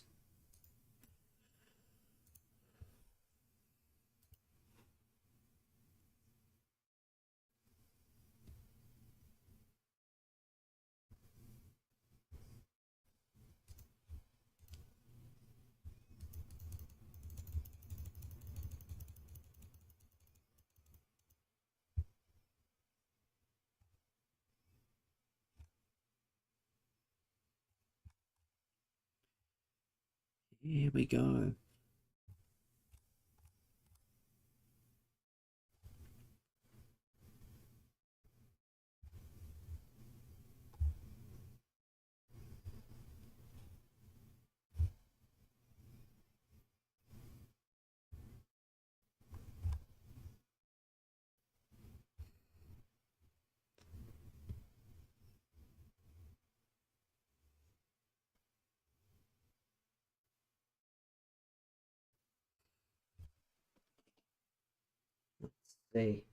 Here we go. Let's see.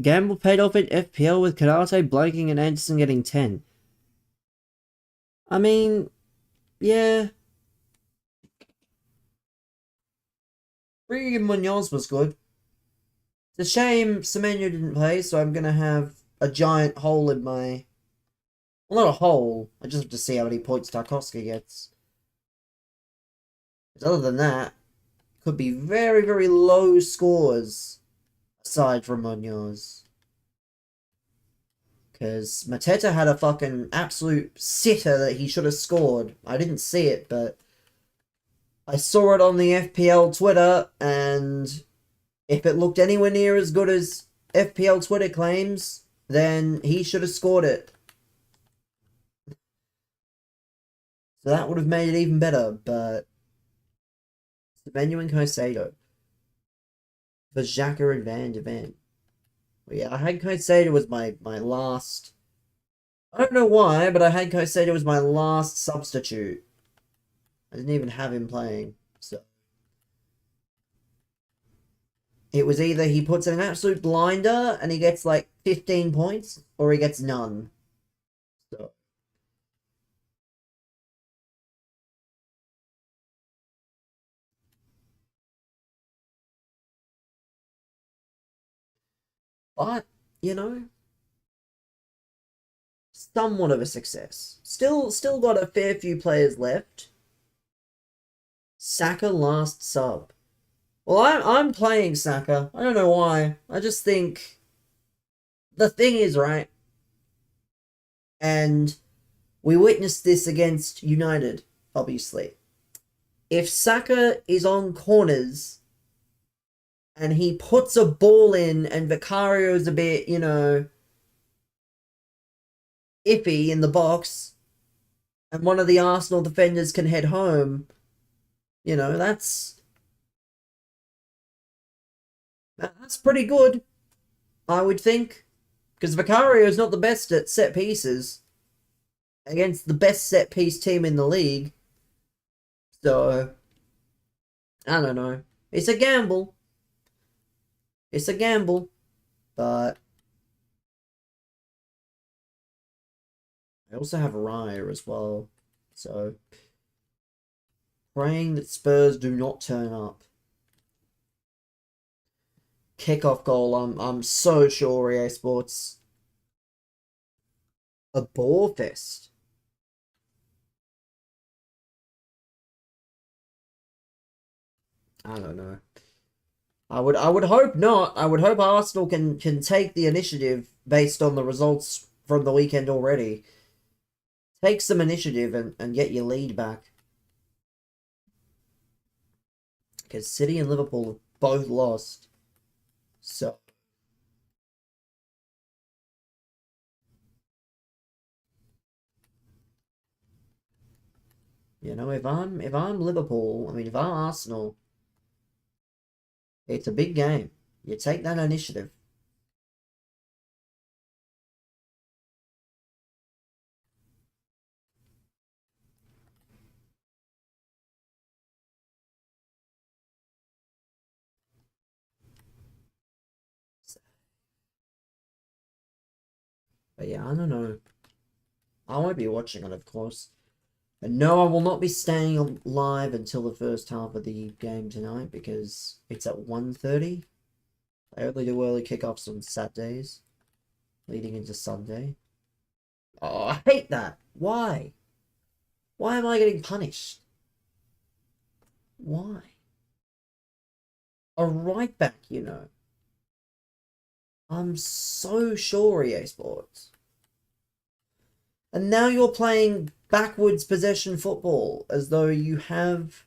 Gamble paid off in FPL with Kanate blanking and Anderson getting 10. I mean, yeah. Bringing in Munoz was good. It's a shame Semenyo didn't play, so I'm gonna have a giant hole in my... Well, not a hole. I just have to see how many points Tarkovsky gets. But other than that, could be very, very low scores aside from Munoz. Because Mateta had a fucking absolute sitter that he should have scored. I didn't see it, but I saw it on the FPL Twitter, and if it looked anywhere near as good as FPL Twitter claims, then he should have scored it. So that would have made it even better, but Semenyo and Caicedo for Xhaka and Van de Ven. Well, yeah, I had Caicedo as my last... I don't know why, but I had Caicedo as my last substitute. I didn't even have him playing, so... It was either he puts in an absolute blinder and he gets like 15 points, or he gets none. So... But, you know, somewhat of a success. Still got a fair few players left. Saka last sub. Well, I'm playing Saka. I don't know why. I just think the thing is, right, and We witnessed this against United, obviously. If Saka is on corners and he puts a ball in and Vicario's a bit, iffy in the box and one of the Arsenal defenders can head home, that's pretty good, I would think. Because Vicario is not the best at set pieces against the best set piece team in the league. So, I don't know. It's a gamble. It's a gamble. But I also have Raya as well. So, praying that Spurs do not turn up. Kickoff goal. I'm so sure EA Sports. A ball fest. I don't know. I would hope not. I would hope Arsenal can take the initiative based on the results from the weekend already. Take some initiative and get your lead back. Because City and Liverpool have both lost. So if I'm Liverpool, if I'm Arsenal, it's a big game. You take that initiative. But yeah, I don't know. I won't be watching it, of course. And no, I will not be staying live until the first half of the game tonight because it's at 1:30. I only do early kickoffs on Saturdays, leading into Sunday. Oh, I hate that. Why? Why am I getting punished? Why? A right back, I'm so sure EA Sports. And now you're playing backwards possession football as though you have...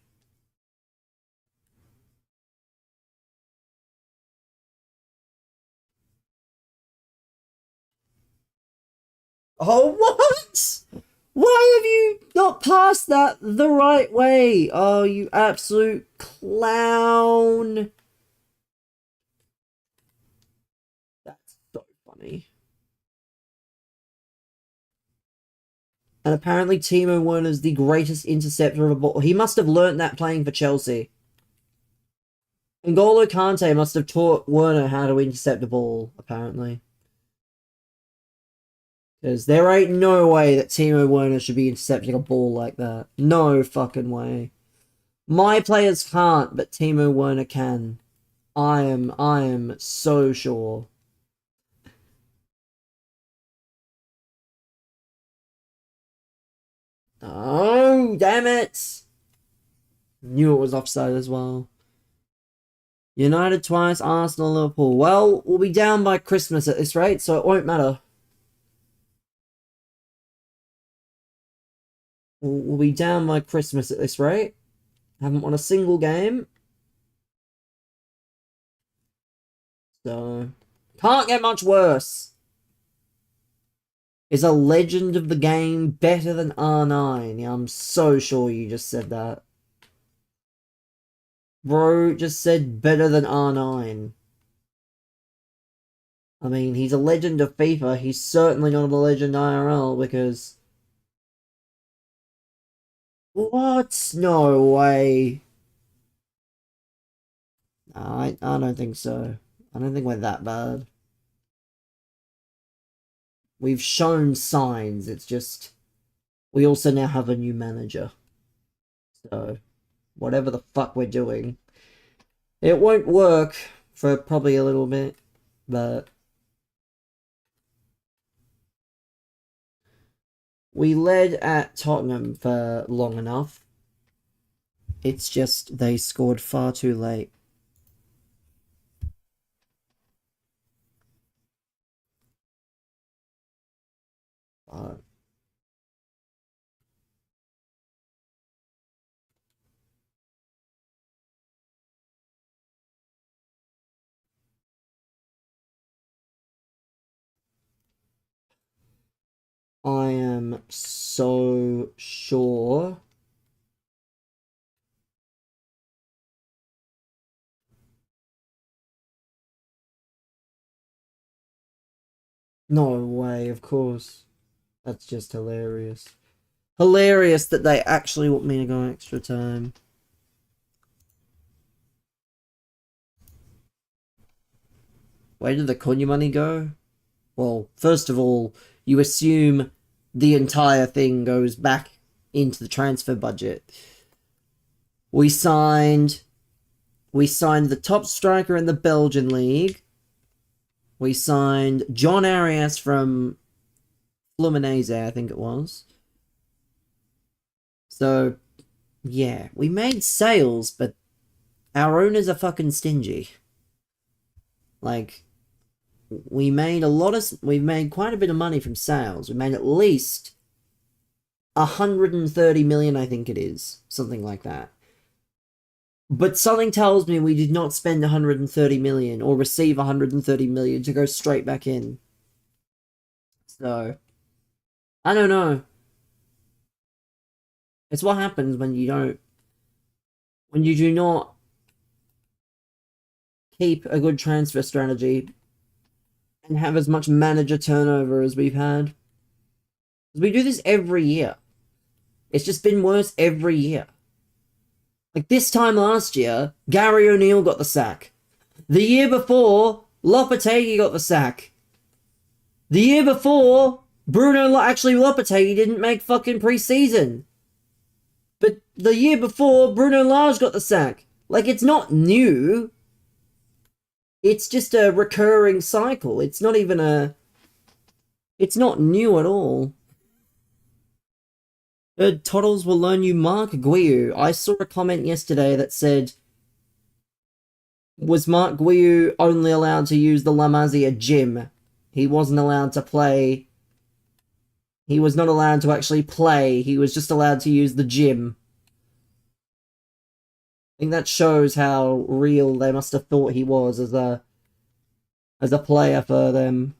Oh, what? Why have you not passed that the right way? Oh, you absolute clown. That's so funny. And apparently Timo Werner's the greatest interceptor of a ball. He must have learnt that playing for Chelsea. N'Golo Kante must have taught Werner how to intercept a ball, apparently. Because there ain't no way that Timo Werner should be intercepting a ball like that. No fucking way. My players can't, but Timo Werner can. I am so sure. Oh, damn it! Knew it was offside as well. United twice, Arsenal, Liverpool. Well, we'll be down by Christmas at this rate, so it won't matter. We'll be down by Christmas at this rate. Haven't won a single game. So, can't get much worse. Is a legend of the game better than R9? Yeah, I'm so sure you just said that. Bro just said better than R9. He's a legend of FIFA. He's certainly not a legend IRL because... What? No way. I don't think so. I don't think we're that bad. We've shown signs. It's just... We also now have a new manager. So, whatever the fuck we're doing, it won't work for probably a little bit, but... We led at Tottenham for long enough. It's just they scored far too late. I am so sure. No way, of course. That's just hilarious. Hilarious that they actually want me to go extra time. Where did the Cunha money go? Well, first of all, you assume the entire thing goes back into the transfer budget. We signed the top striker in the Belgian league. We signed John Arias from Fluminense, I think it was. So, yeah, we made sales, but our owners are fucking stingy. Like, we made quite a bit of money from sales. We made at least 130 million, I think it is. Something like that. But something tells me we did not spend 130 million or receive 130 million to go straight back in. So, I don't know. It's what happens when you do not keep a good transfer strategy and have as much manager turnover as we've had. We do this every year. It's just been worse every year. Like this time last year, Gary O'Neill got the sack. The year before, Lopetegui got the sack. The year before, Lopetegui didn't make fucking pre-season. But the year before, Bruno Lage got the sack. Like, it's not new. It's just a recurring cycle. It's not new at all. Toddles will loan you Mark Guiu. I saw a comment yesterday that said, was Mark Guiu only allowed to use the La Masia gym? He wasn't allowed to play. He was not allowed to actually play. He was just allowed to use the gym. I think that shows how real they must have thought he was as a player for them.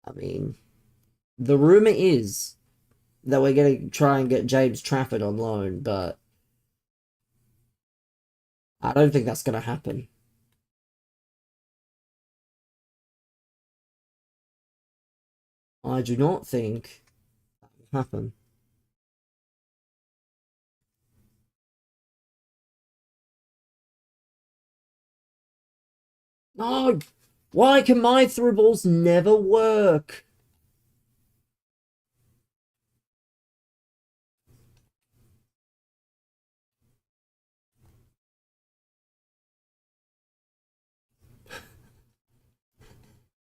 I mean, the rumor is that we're going to try and get James Trafford on loan, but I don't think that's going to happen. I do not think that will happen. No! Why can my through balls never work?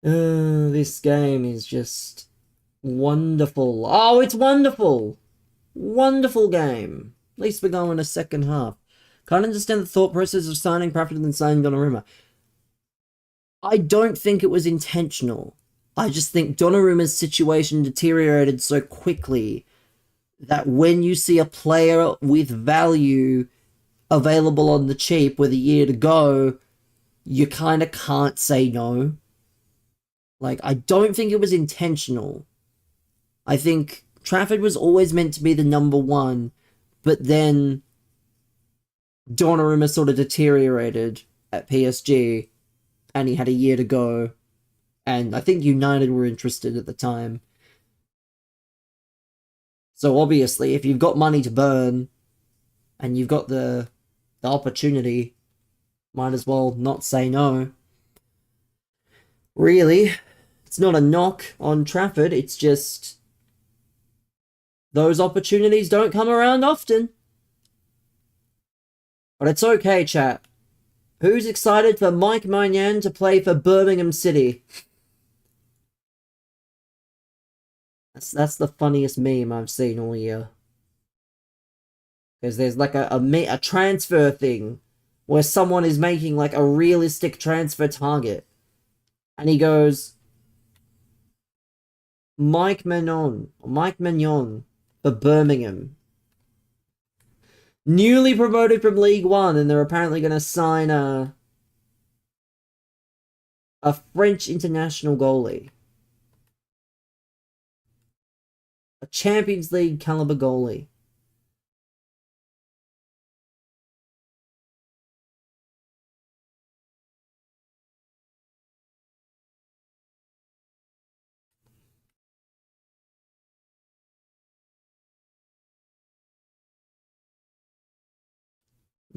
This game is just wonderful. Oh, it's wonderful! Wonderful game. At least we're going a second half. Can't understand the thought process of signing Trafford than signing Donnarumma. I don't think it was intentional. I just think Donnarumma's situation deteriorated so quickly that when you see a player with value available on the cheap with a year to go, you kind of can't say no. Like, I don't think it was intentional. I think Trafford was always meant to be the number one, but then Donnarumma sort of deteriorated at PSG, and he had a year to go, and I think United were interested at the time. So obviously, if you've got money to burn, and you've got the opportunity, might as well not say no. Really, it's not a knock on Trafford, it's just those opportunities don't come around often. But it's okay, chat. Who's excited for Mike Maignan to play for Birmingham City? That's the funniest meme I've seen all year. Because there's like a transfer thing where someone is making like a realistic transfer target. And he goes, Mike Maignan for Birmingham. Newly promoted from League One, and they're apparently going to sign A French international goalie. A Champions League caliber goalie.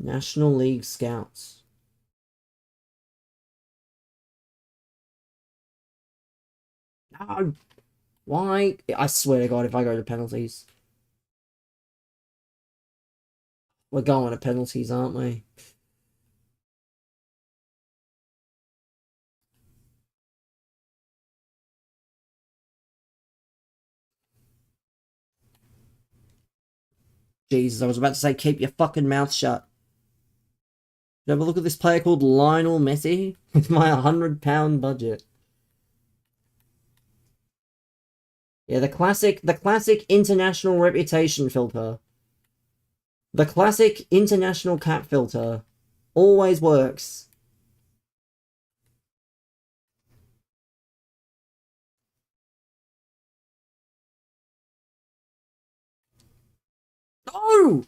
National League Scouts. No. Why? I swear to God, if I go to penalties. We're going to penalties, aren't we? Jesus, I was about to say, keep your fucking mouth shut. You have a look at this player called Lionel Messi with my £100 budget. Yeah, the classic international reputation filter. The classic international cap filter always works. No!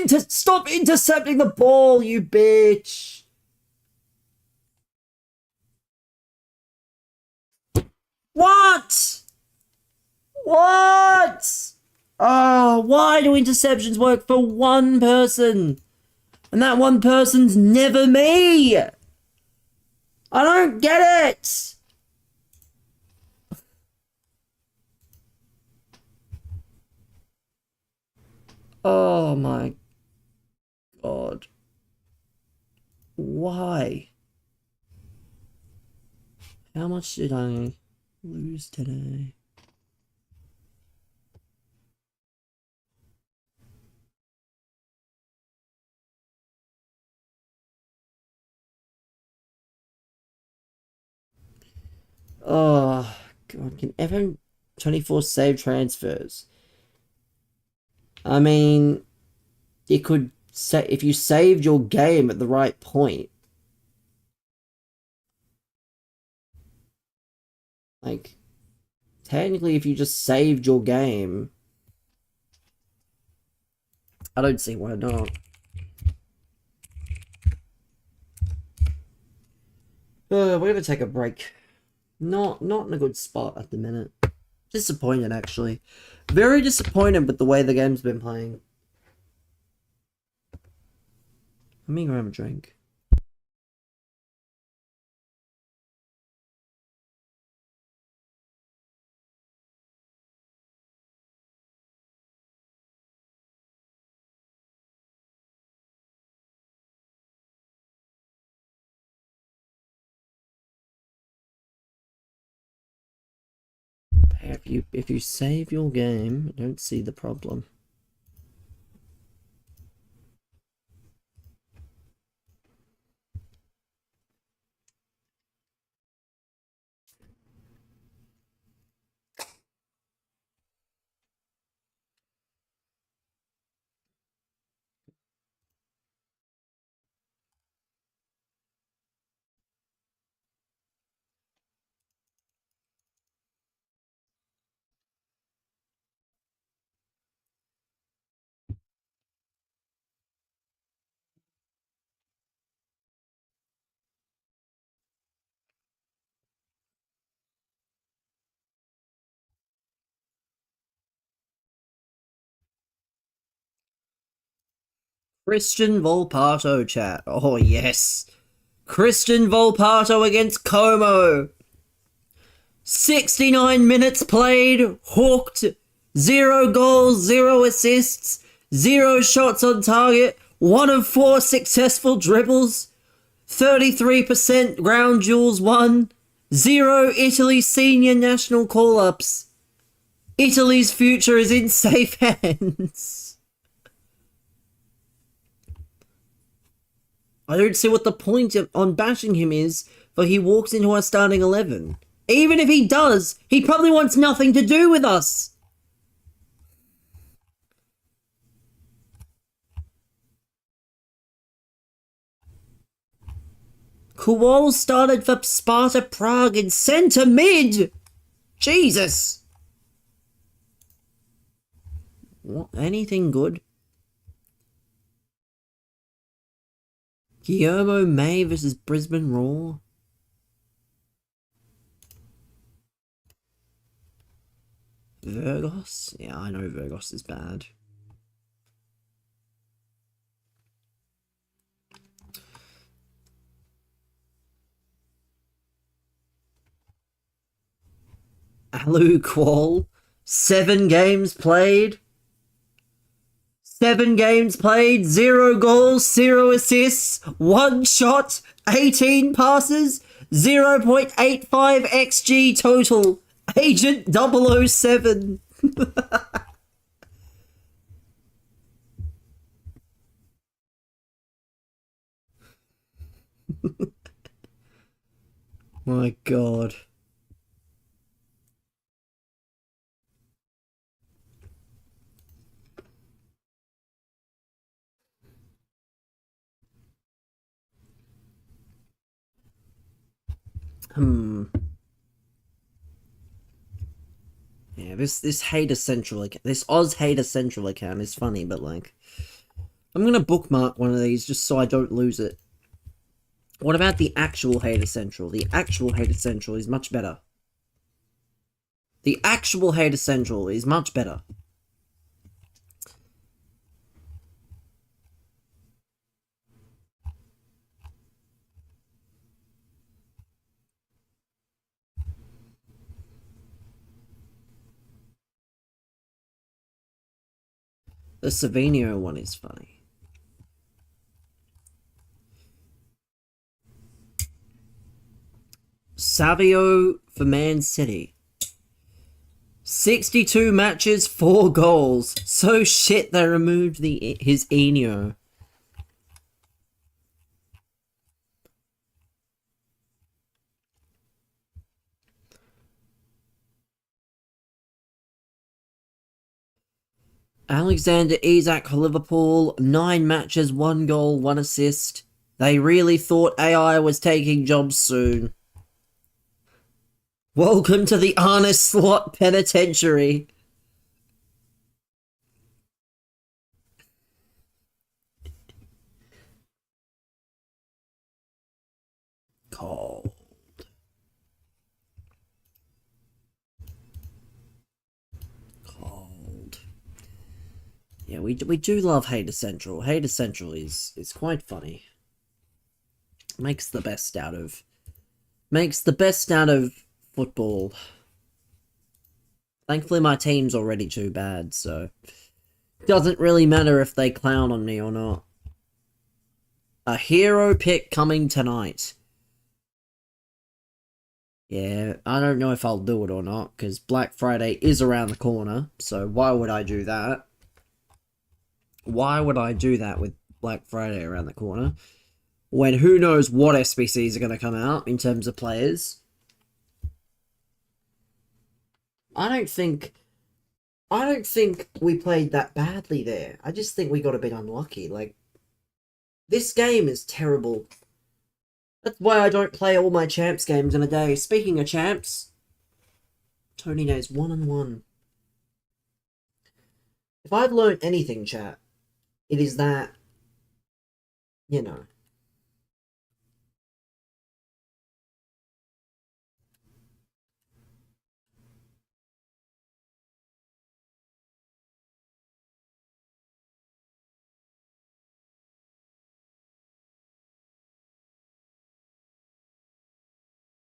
Stop intercepting the ball, you bitch! What? What? Oh, why do interceptions work for one person? And that one person's never me! I don't get it! Oh my God. Why? How much did I lose today? Oh, God, can FM24 save transfers? I mean, it could say if you saved your game at the right point. Like, technically, if you just saved your game, I don't see why not. We're gonna take a break. Not in a good spot at the minute. Disappointed, actually. Very disappointed with the way the game's been playing. Let me grab a drink. If you save your game, I don't see the problem. Christian Volpato chat. Oh, yes. Christian Volpato against Como. 69 minutes played, hooked, 0 goals, 0 assists, 0 shots on target, 1 of 4 successful dribbles, 33% ground duels won, 0 Italy senior national call-ups. Italy's future is in safe hands. I don't see what the point on bashing him is, for he walks into our starting 11. Even if he does, he probably wants nothing to do with us. Kowal started for Sparta Prague in centre mid! Jesus! What? Anything good? Guillermo May versus Brisbane Roar? Virgos? Yeah, I know Virgos is bad. Alu Qual? 7 games played? 7 games played, 0 goals, 0 assists, 1 shot, 18 passes, 0.85 XG total. Agent 007. My god. Yeah, this Hater Central account, this Oz Hater Central account is funny, but like, I'm gonna bookmark one of these just so I don't lose it. What about the actual Hater Central? The actual Hater Central is much better. The actual Hater Central is much better. The Savinio one is funny. Savio for Man City. 62 matches, 4 goals. So shit they removed his Enio. Alexander Isak for Liverpool, 9 matches, 1 goal, 1 assist. They really thought AI was taking jobs soon. Welcome to the Arne Slot Penitentiary. Cold. Cold. Yeah, we do love Hater Central. Hater Central is quite funny. Makes the best out of football. Thankfully my team's already too bad, so doesn't really matter if they clown on me or not. A hero pick coming tonight. Yeah, I don't know if I'll do it or not, because Black Friday is around the corner, so why would I do that? Why would I do that with Black Friday around the corner? When who knows what SBCs are going to come out in terms of players. I don't think we played that badly there. I just think we got a bit unlucky. Like, this game is terrible. That's why I don't play all my champs games in a day. Speaking of champs, Tony Days 1-1. If I've learned anything, chat, it is that, you know.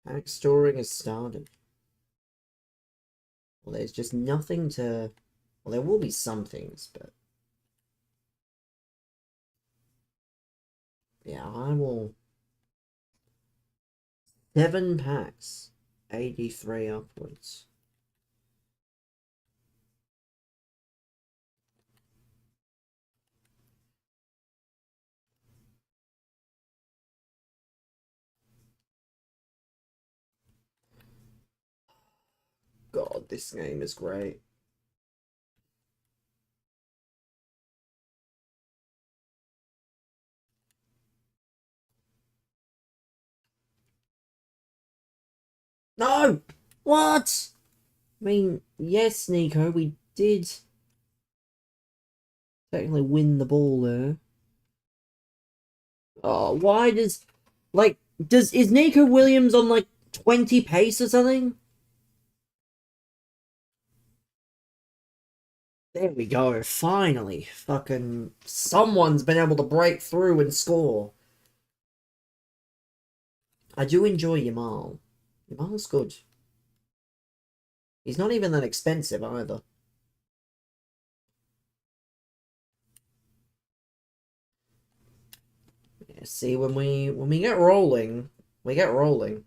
Pack storing has started. Well, there's just nothing to... Well, there will be some things, but... Yeah, I will... 7 packs. 83 upwards. God, this game is great. No! What? I mean, yes, Nico, we did technically win the ball there. Oh, why does... Like, is Nico Williams on, like, 20 pace or something? There we go, finally. Fucking... Someone's been able to break through and score. I do enjoy Yamal. Yamal's good. He's not even that expensive either. Yeah, see, when we get rolling, we get rolling.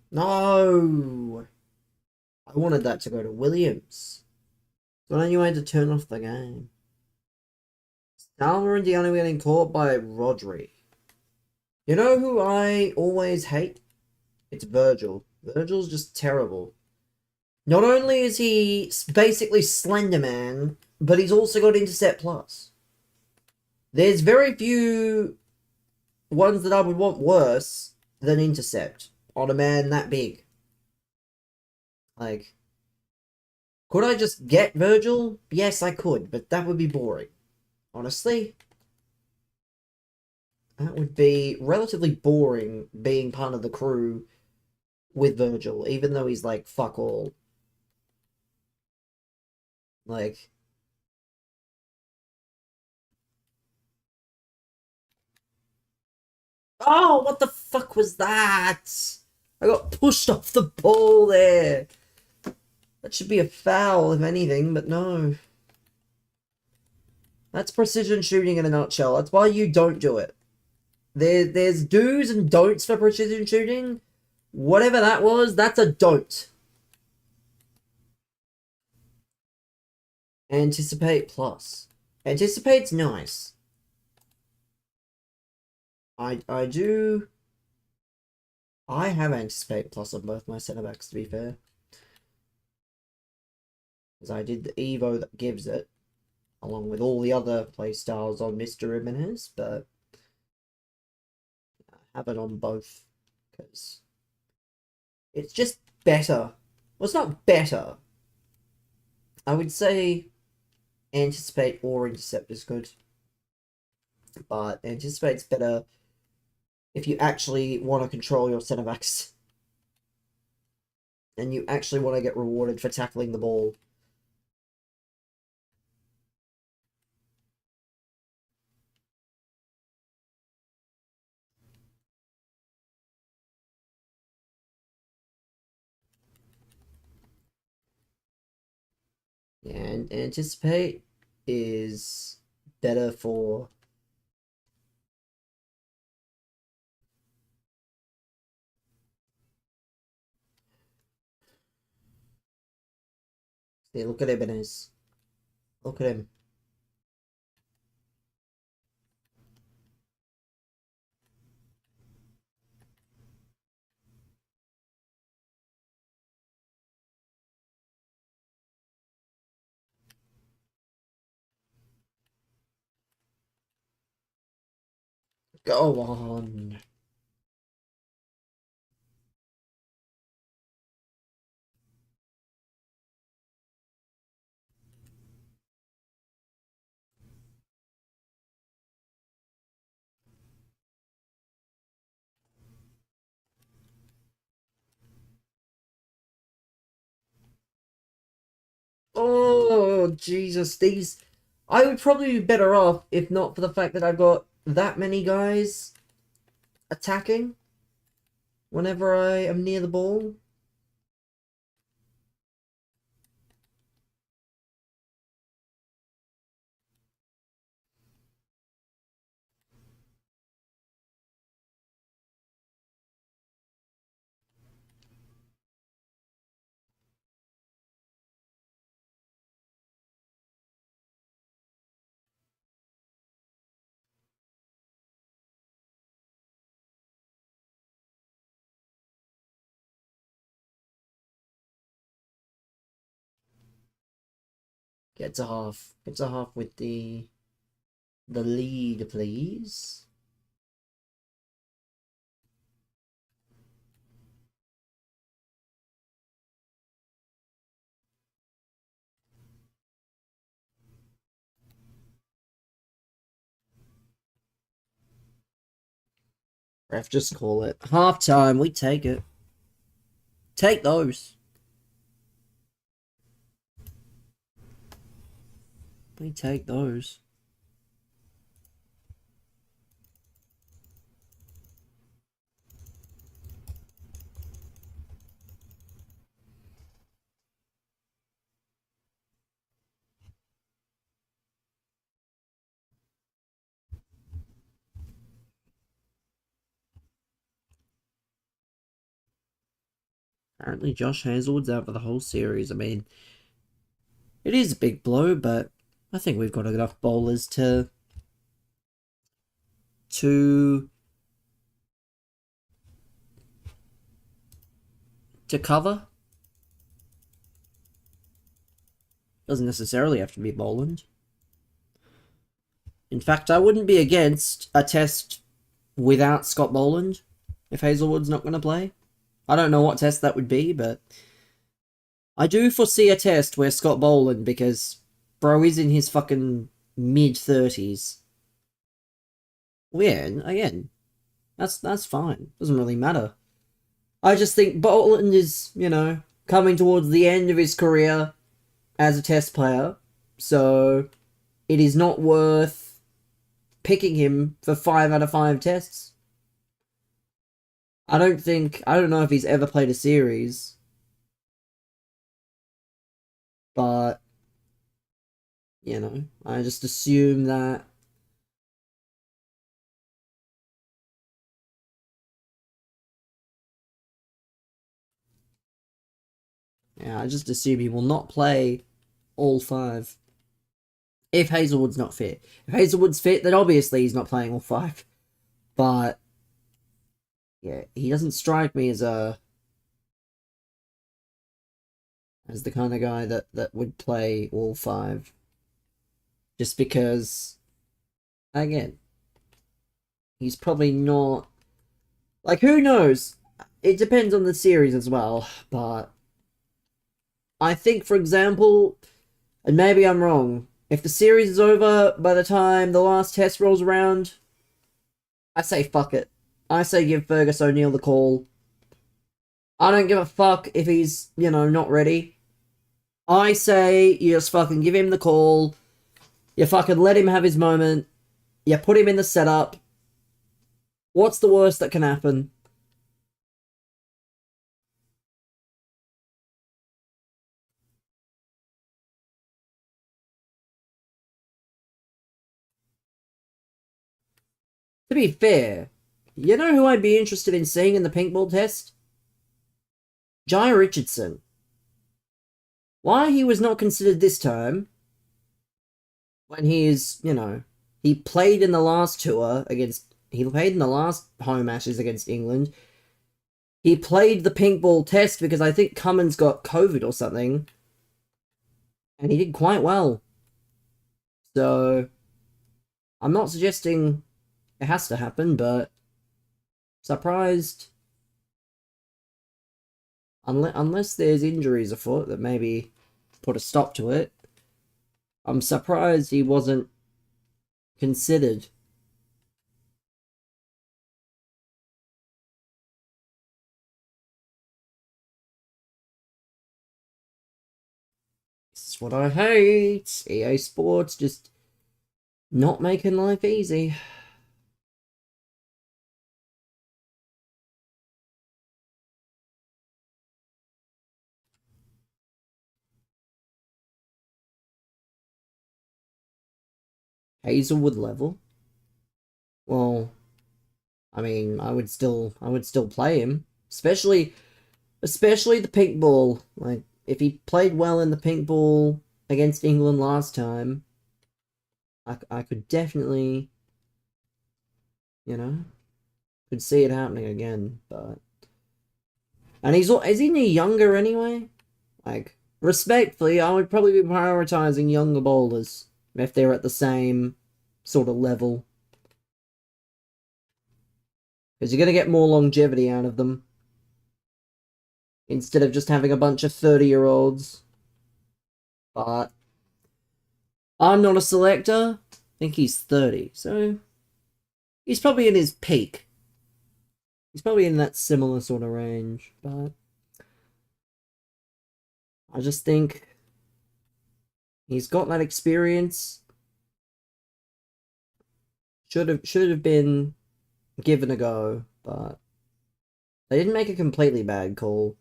No! I wanted that to go to Williams. But I knew I had to turn off the game. Salma and Deanna were getting caught by Rodri. You know who I always hate? It's Virgil. Virgil's just terrible. Not only is he basically Slender Man, but he's also got Intercept Plus. There's very few ones that I would want worse than Intercept on a man that big. Like, could I just get Virgil? Yes, I could, but that would be boring. Honestly, that would be relatively boring being part of the crew with Virgil, even though he's like fuck all. Like, oh, what the fuck was that? I got pushed off the ball there. That should be a foul, if anything, but no. That's precision shooting in a nutshell. That's why you don't do it. There's do's and don'ts for precision shooting. Whatever that was, that's a don't. Anticipate plus. Anticipate's nice. I do. I have anticipate plus on both my centre backs, to be fair. Because I did the Evo that gives it, along with all the other playstyles on Mr. Jimenez, but I have it on both because it's just better. Well, it's not better. I would say anticipate or intercept is good, but anticipate's better if you actually want to control your centre backs and you actually want to get rewarded for tackling the ball. And anticipate is better for see, look at Ibanez. Look at him. Go on. Oh, Jesus. These. I would probably be better off if not for the fact that I've got that many guys attacking whenever I am near the ball. Gets a half. Gets a half with the lead, please. Ref, just call it. Half time, we take it. Take those. We take those. Apparently Josh Hazlewood's out for the whole series. I mean, it is a big blow, but I think we've got enough bowlers to cover. Doesn't necessarily have to be Boland. In fact, I wouldn't be against a test without Scott Boland if Hazlewood's not going to play. I don't know what test that would be, but I do foresee a test where Scott Boland, because bro is in his fucking mid-30s. Well, yeah, again, that's fine. Doesn't really matter. I just think Boland is, coming towards the end of his career as a test player, so it is not worth picking him for 5 out of 5 tests. I don't know if he's ever played a series, but, I just assume that I just assume he will not play all 5. If Hazlewood's not fit. If Hazlewood's fit, then obviously he's not playing all 5. But, yeah, he doesn't strike me as the kind of guy that would play all 5. Just because, again, he's probably not... Like, who knows? It depends on the series as well, but I think, for example, and maybe I'm wrong, if the series is over by the time the last test rolls around, I say fuck it. I say give Fergus O'Neill the call. I don't give a fuck if he's, not ready. I say you just fucking give him the call. You fucking let him have his moment. You put him in the setup. What's the worst that can happen? To be fair, you know who I'd be interested in seeing in the pink ball test? Jai Richardson. Why he was not considered this time, when he's, he played in the last tour he played in the last home Ashes against England. He played the pink ball test because I think Cummins got COVID or something, and he did quite well. So, I'm not suggesting it has to happen, but surprised. Unless there's injuries afoot that maybe put a stop to it, I'm surprised he wasn't considered. This is what I hate. EA Sports just not making life easy. Hazelwood level. Well, I mean, I would still play him, especially the pink ball. Like, if he played well in the pink ball against England last time, I could definitely, could see it happening again. But, and isn't he younger anyway? Like, Respectfully, I would probably be prioritizing younger bowlers if they're at the same sort of level. Because you're going to get more longevity out of them. Instead of just having a bunch of 30-year-olds. But I'm not a selector. I think he's 30, so he's probably in his peak. He's probably in that similar sort of range, but I just think he's got that experience. Should have been given a go, but they didn't make a completely bad call.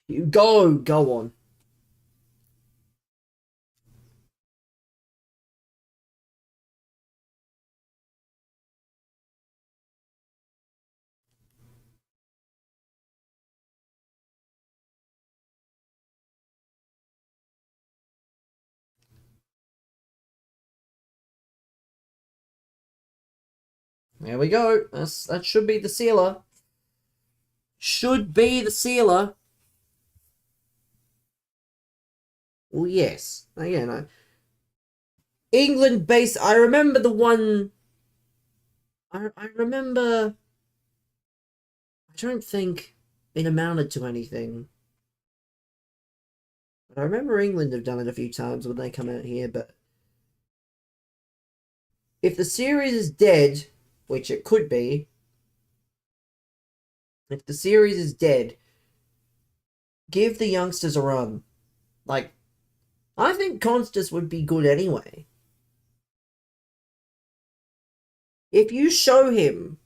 You go on. There we go. That should be the sealer. Should be the sealer. Well, yes. Again, England based. I remember the one. I remember. I don't think it amounted to anything. But I remember England have done it a few times when they come out here. But if the series is dead, which it could be, if the series is dead, give the youngsters a run. Like, I think Constas would be good anyway. If you show him,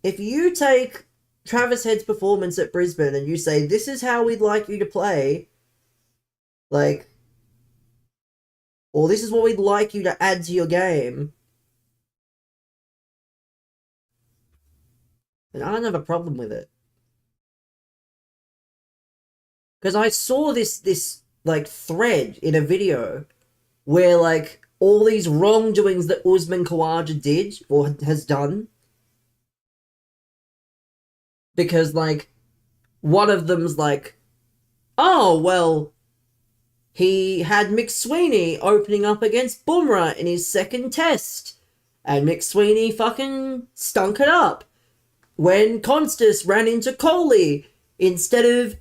if you take Travis Head's performance at Brisbane and you say, this is how we'd like you to play, like, or this is what we'd like you to add to your game, then I don't have a problem with it. Because I saw this like thread in a video where like all these wrongdoings that Usman Khawaja did or has done, because like one of them's like, oh well, he had McSweeney opening up against Bumrah in his second test, and McSweeney fucking stunk it up when Constas ran into Kohli. Instead of,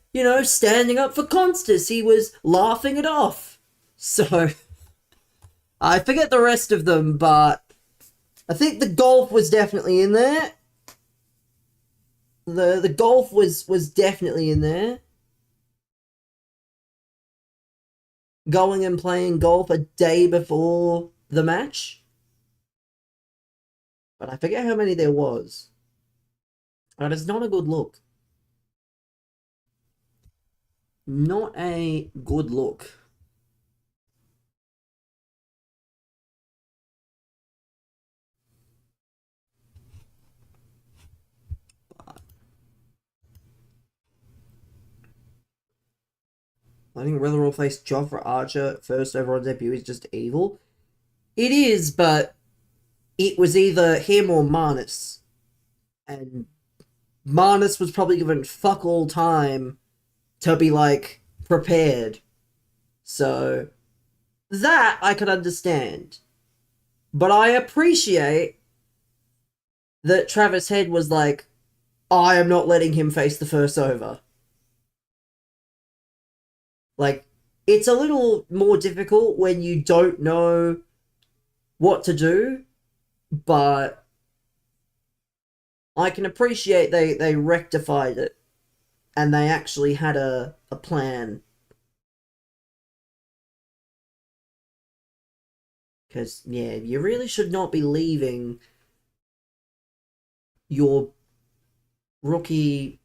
standing up for Constas, he was laughing it off. So, I forget the rest of them, but I think the golf was definitely in there. The golf was definitely in there. Going and playing golf a day before the match. But I forget how many there was. And it's not a good look. Not a good look. I think Weatherall faced Jofra Archer first over on debut is just evil. It is, but it was either him or Marnus. And Marnus was probably given fuck all time to be, like, prepared. So, that I could understand. But I appreciate that Travis Head was like, I am not letting him face the first over. Like, it's a little more difficult when you don't know what to do, but I can appreciate they rectified it and they actually had a plan. Because, yeah, you really should not be leaving your rookie,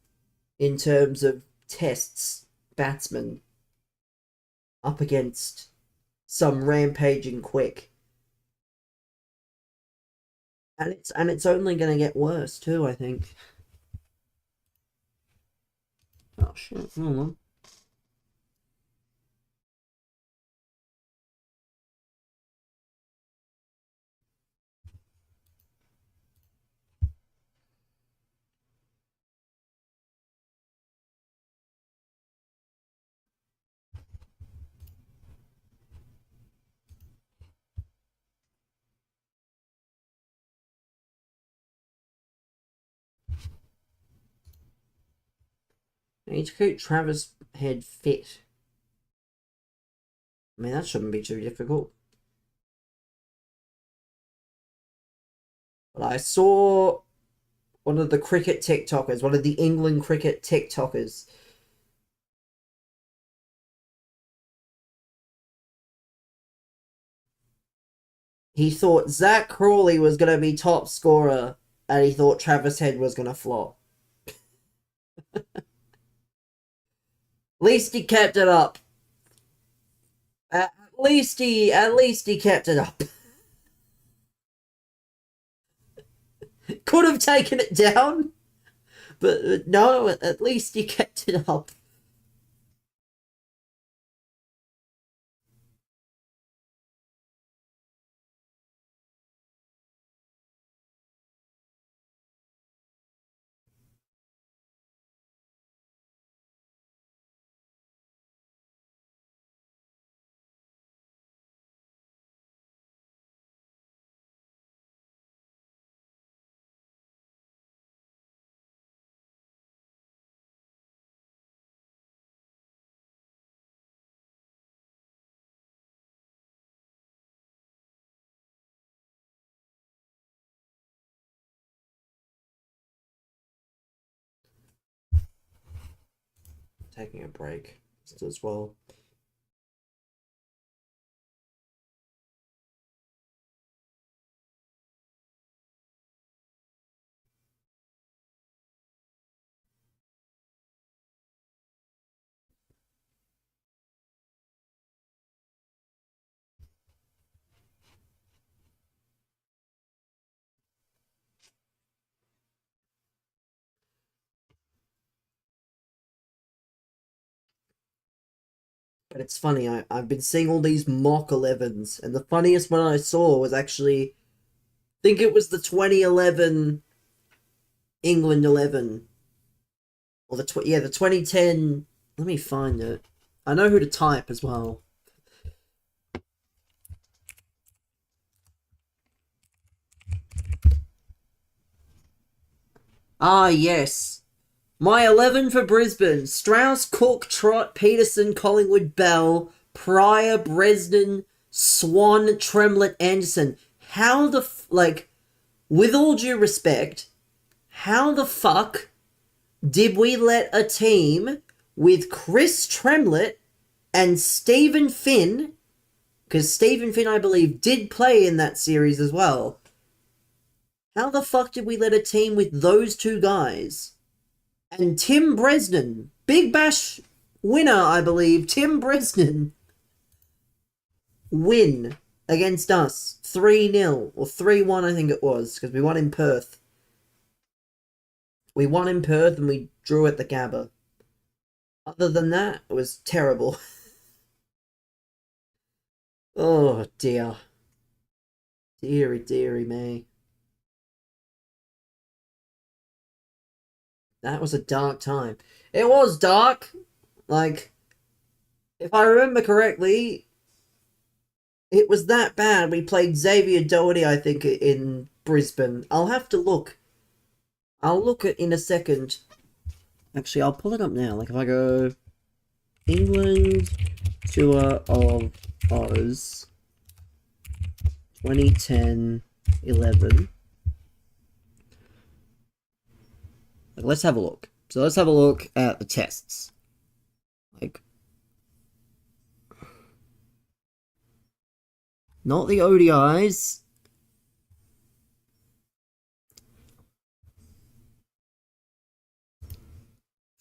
in terms of tests, batsman up against some rampaging quick. And it's only gonna get worse too, I think. Oh shit, hold on. I need to keep Travis Head fit. I mean, that shouldn't be too difficult. But I saw one of the cricket TikTokers, one of the England cricket TikTokers. He thought Zach Crawley was going to be top scorer, and he thought Travis Head was going to flop. At least he kept it up. At least he kept it up. Could have taken it down, but no, at least he kept it up. Taking a break as well. But it's funny, I've been seeing all these mock 11s, and the funniest one I saw was actually, I think it was the 2011 England 11. Or the 2010. Let me find it. I know who to type as well. Ah, yes. My 11 for Brisbane: Strauss, Cook, Trott, Peterson, Collingwood, Bell, Pryor, Bresnan, Swan, Tremlett, Anderson. How the with all due respect, how the fuck did we let a team with Chris Tremlett and Stephen Finn, because Stephen Finn, I believe, did play in that series as well. How the fuck did we let a team with those two guys and Tim Bresnan, Big Bash winner, I believe, Tim Bresnan, win against us 3-0 or 3-1, I think it was, because we won in Perth. We won in Perth and we drew at the Gabba. Other than that, it was terrible. Oh dear. Deary, deary me. That was a dark time. It was dark. Like, if I remember correctly, it was that bad. We played Xavier Doherty, I think, in Brisbane. I'll have to look. I'll look it in a second. Actually, I'll pull it up now. Like, if I go England Tour of Oz 2010-11. Like, let's have a look. So let's have a look at the tests. Like, not the ODIs.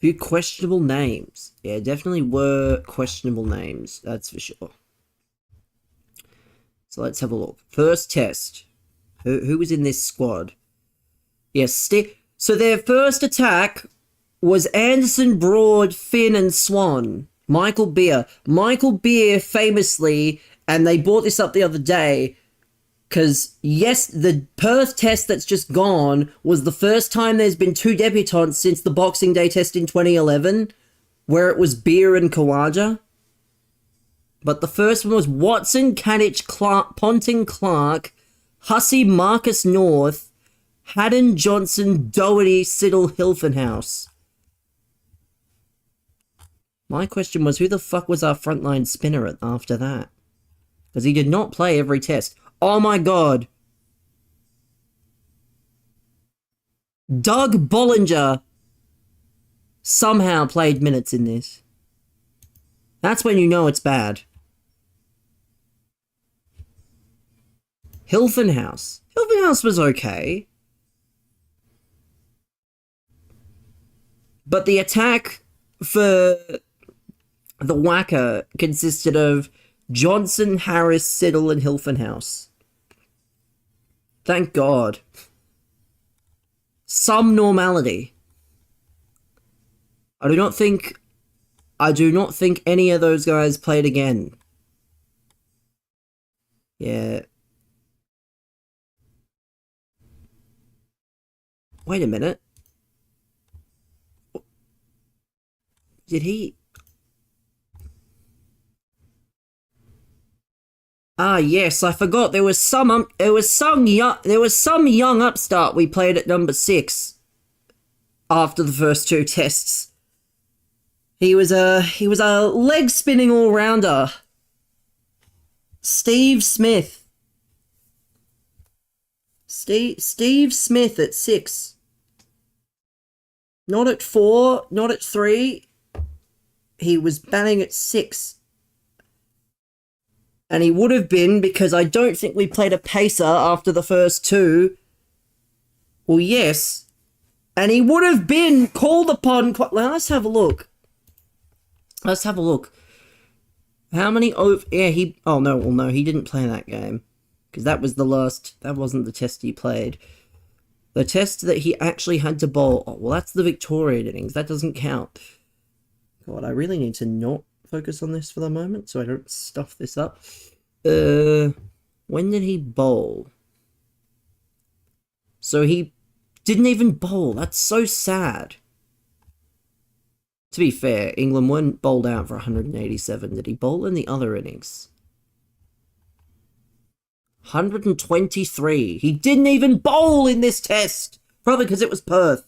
Few questionable names. Yeah, definitely were questionable names. That's for sure. So let's have a look. First test. Who was in this squad? Yes, so their first attack was Anderson, Broad, Finn, and Swan. Michael Beer. Michael Beer famously, and they brought this up the other day, because, yes, the Perth test that's just gone was the first time there's been 2 debutants since the Boxing Day test in 2011, where it was Beer and Kawaja. But the first one was Watson, Kadich, Clark, Ponting, Clark, Hussey, Marcus North, Haddon, Johnson, Doherty, Siddle, Hilfenhaus. My question was, who the fuck was our frontline spinner after that? Because he did not play every test. Oh my god. Doug Bollinger somehow played minutes in this. That's when you know it's bad. Hilfenhaus. Hilfenhaus was okay. But the attack for the Wacker consisted of Johnson, Harris, Siddle, and Hilfenhaus. Thank God. Some normality. I do not think any of those guys played again. Yeah. Wait a minute. Did he? Ah, yes, I forgot. There was some young upstart we played at number 6 after the first 2 tests. He was a leg spinning all rounder. Steve Smith. Steve Smith at 6. Not at 4, not at 3. He was batting at 6. And he would have been, because I don't think we played a pacer after the first 2. Well, yes. And he would have been called upon... Let's have a look. Let's have a look. How many over... Yeah, he... Oh, no, well, no, he didn't play that game. Because that was the last... That wasn't the test he played. The test that he actually had to bowl... Oh, well, that's the Victorian innings. That doesn't count. God, I really need to not focus on this for the moment so I don't stuff this up. When did he bowl? So he didn't even bowl. That's so sad. To be fair, England weren't bowled out for 187. Did he bowl in the other innings? 123. He didn't even bowl in this test. Probably because it was Perth.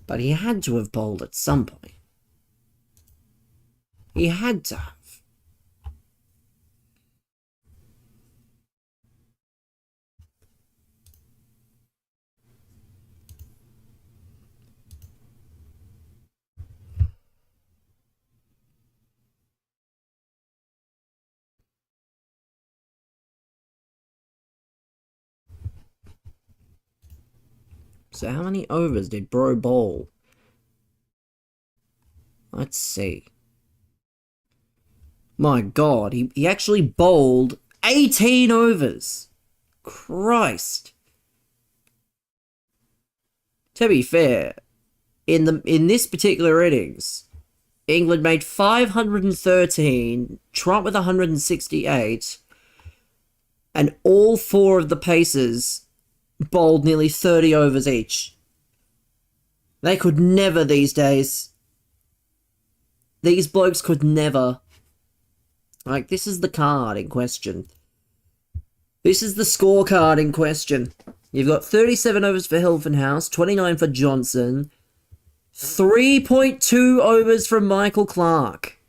But he had to have bowled at some point. He had to have. So how many overs did Bro bowl? Let's see. My God, he actually bowled 18 overs. Christ. To be fair, in this particular innings, England made 513, Trump with 168, and all 4 of the pacers bowled nearly 30 overs each. They could never these days. These blokes could never. Like, this is the card in question. This is the scorecard in question. You've got 37 overs for Hilfenhaus, 29 for Johnson, 3.2 overs from Michael Clark.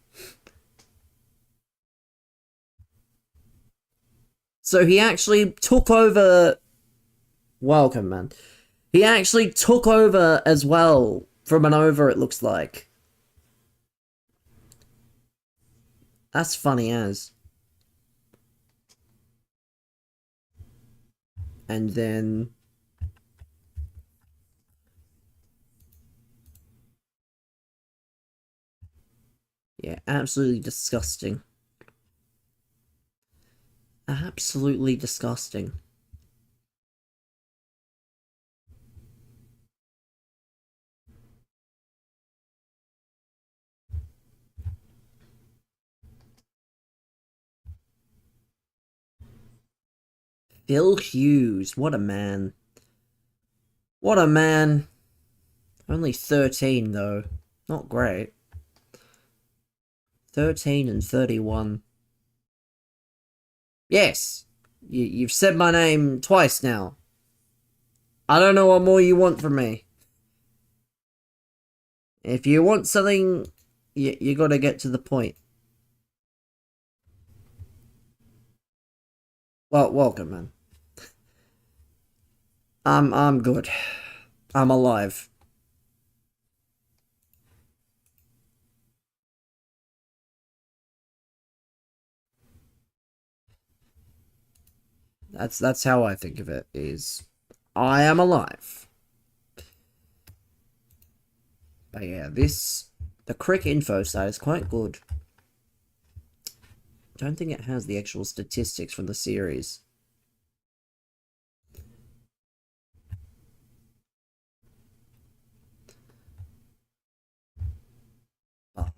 So he actually took over... Welcome, man. He actually took over as well from an over, it looks like. That's funny as. and then yeah, absolutely disgusting. Absolutely disgusting. Phil Hughes, what a man. What a man. Only 13 though. Not great. 13 and 31. Yes. You've said my name twice now. I don't know what more you want from me. If you want something, you gotta get to the point. Well, welcome, man. I'm good. I'm alive. That's how I think of it, is I am alive. But yeah, the Crick info site is quite good. Don't think it has the actual statistics from the series. Oh.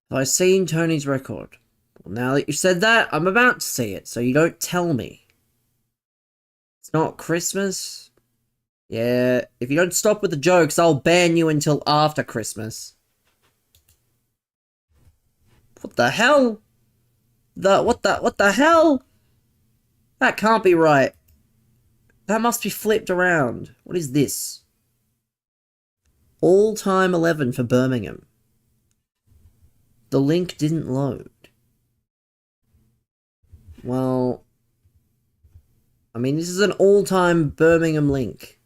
Have I seen Tony's record? Well, now that you said that, I'm about to see it, so you don't tell me. It's not Christmas? Yeah, if you don't stop with the jokes, I'll ban you until after Christmas. What the hell? What the hell? That can't be right. That must be flipped around. What is this? All-time 11 for Birmingham. The link didn't load. Well, I mean, this is an all-time Birmingham link.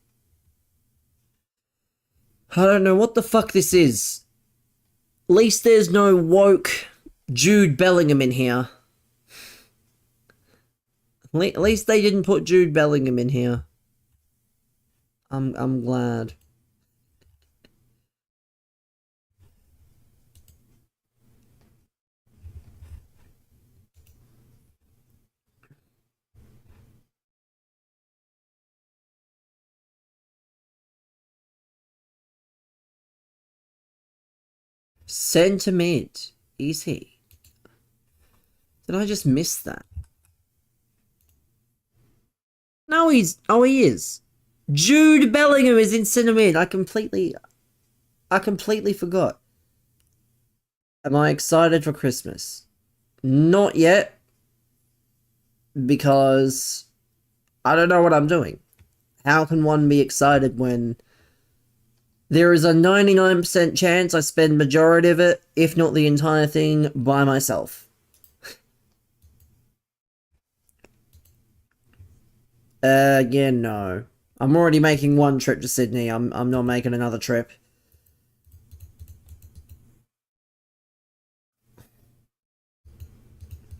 I don't know what the fuck this is. At least there's no woke Jude Bellingham in here. At least they didn't put Jude Bellingham in here. I'm glad. Centre mid. Is he? Did I just miss that? No, he's... Oh, he is. Jude Bellingham is in centre mid. I completely forgot. Am I excited for Christmas? Not yet. Because I don't know what I'm doing. How can one be excited when there is a 99% chance I spend majority of it, if not the entire thing, by myself? Yeah, no. I'm already making one trip to Sydney. I'm not making another trip.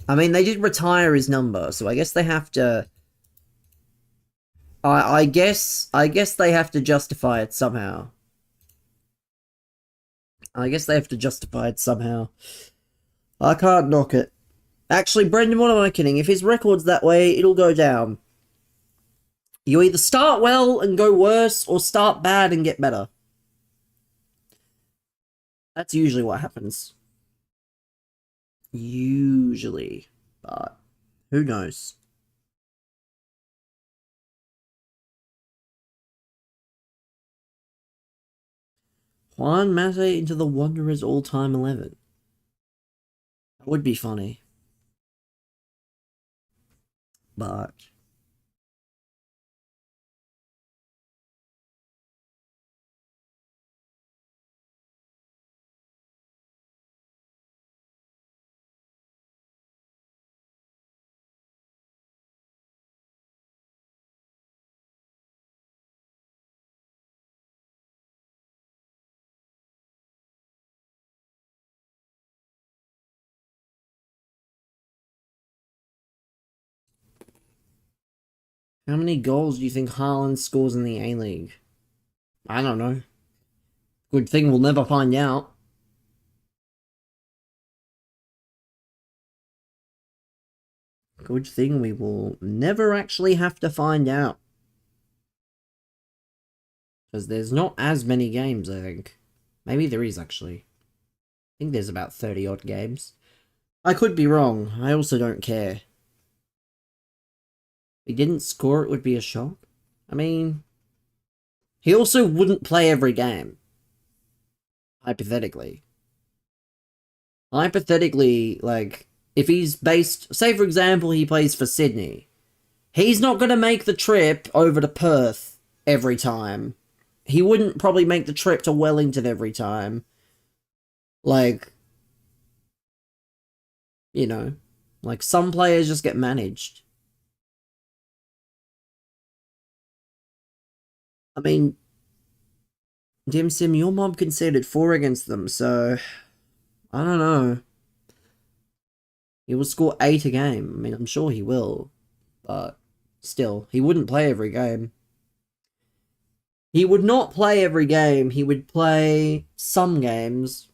I mean, they did retire his number, so I guess they have to... I guess they have to justify it somehow. I guess they have to justify it somehow. I can't knock it. Actually, Brendan, what am I kidding? If his record's that way, it'll go down. You either start well and go worse, or start bad and get better. That's usually what happens. Usually. But who knows? Juan Mata into the Wanderers all-time 11. That would be funny. But How many goals do you think Haaland scores in the A-League? I don't know. Good thing we'll never find out. Good thing we will never actually have to find out. Because there's not as many games, I think. Maybe there is, actually. I think there's about 30-odd games. I could be wrong. I also don't care. If he didn't score, it would be a shock. I mean, he also wouldn't play every game. Hypothetically. Hypothetically, like, if he's based... Say, for example, he plays for Sydney. He's not going to make the trip over to Perth every time. He wouldn't probably make the trip to Wellington every time. Like, you know, like some players just get managed. I mean, Dim Sim, your mob conceded 4 against them, so I don't know. He will score 8 a game. I mean, I'm sure he will, but still, he wouldn't play every game. He would not play every game. He would play some games,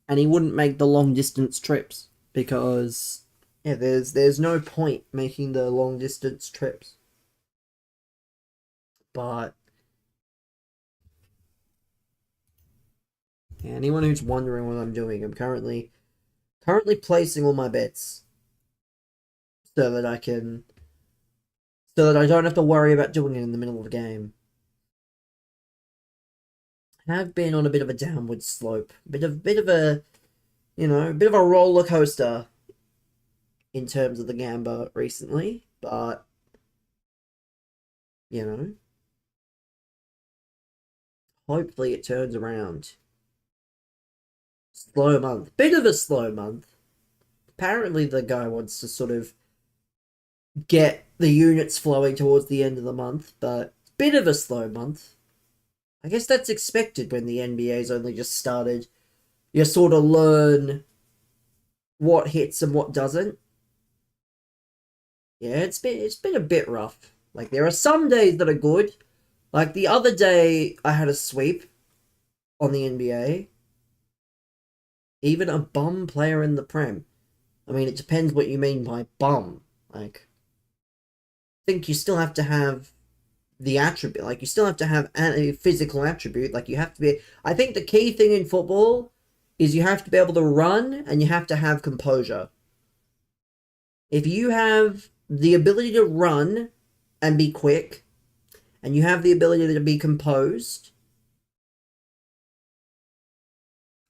and he wouldn't make the long distance trips because yeah, there's no point making the long distance trips. But yeah, anyone who's wondering what I'm doing, I'm currently placing all my bets so that I don't have to worry about doing it in the middle of the game. Have been on a bit of a downward slope, bit of a, you know, bit of a roller coaster in terms of the Gamba recently, but you know, hopefully it turns around. Slow month, bit of a slow month. Apparently the guy wants to sort of get the units flowing towards the end of the month, but bit of a slow month. I guess that's expected when the NBA's only just started. You sort of learn what hits and what doesn't. Yeah, it's been a bit rough. Like, there are some days that are good. Like, the other day, I had a sweep on the NBA. Even a bum player in the Prem. I mean, it depends what you mean by bum. Like, I think you still have to have the attribute. Like, you still have to have a physical attribute. Like, you have to be... I think the key thing in football is you have to be able to run and you have to have composure. If you have the ability to run and be quick, and you have the ability to be composed,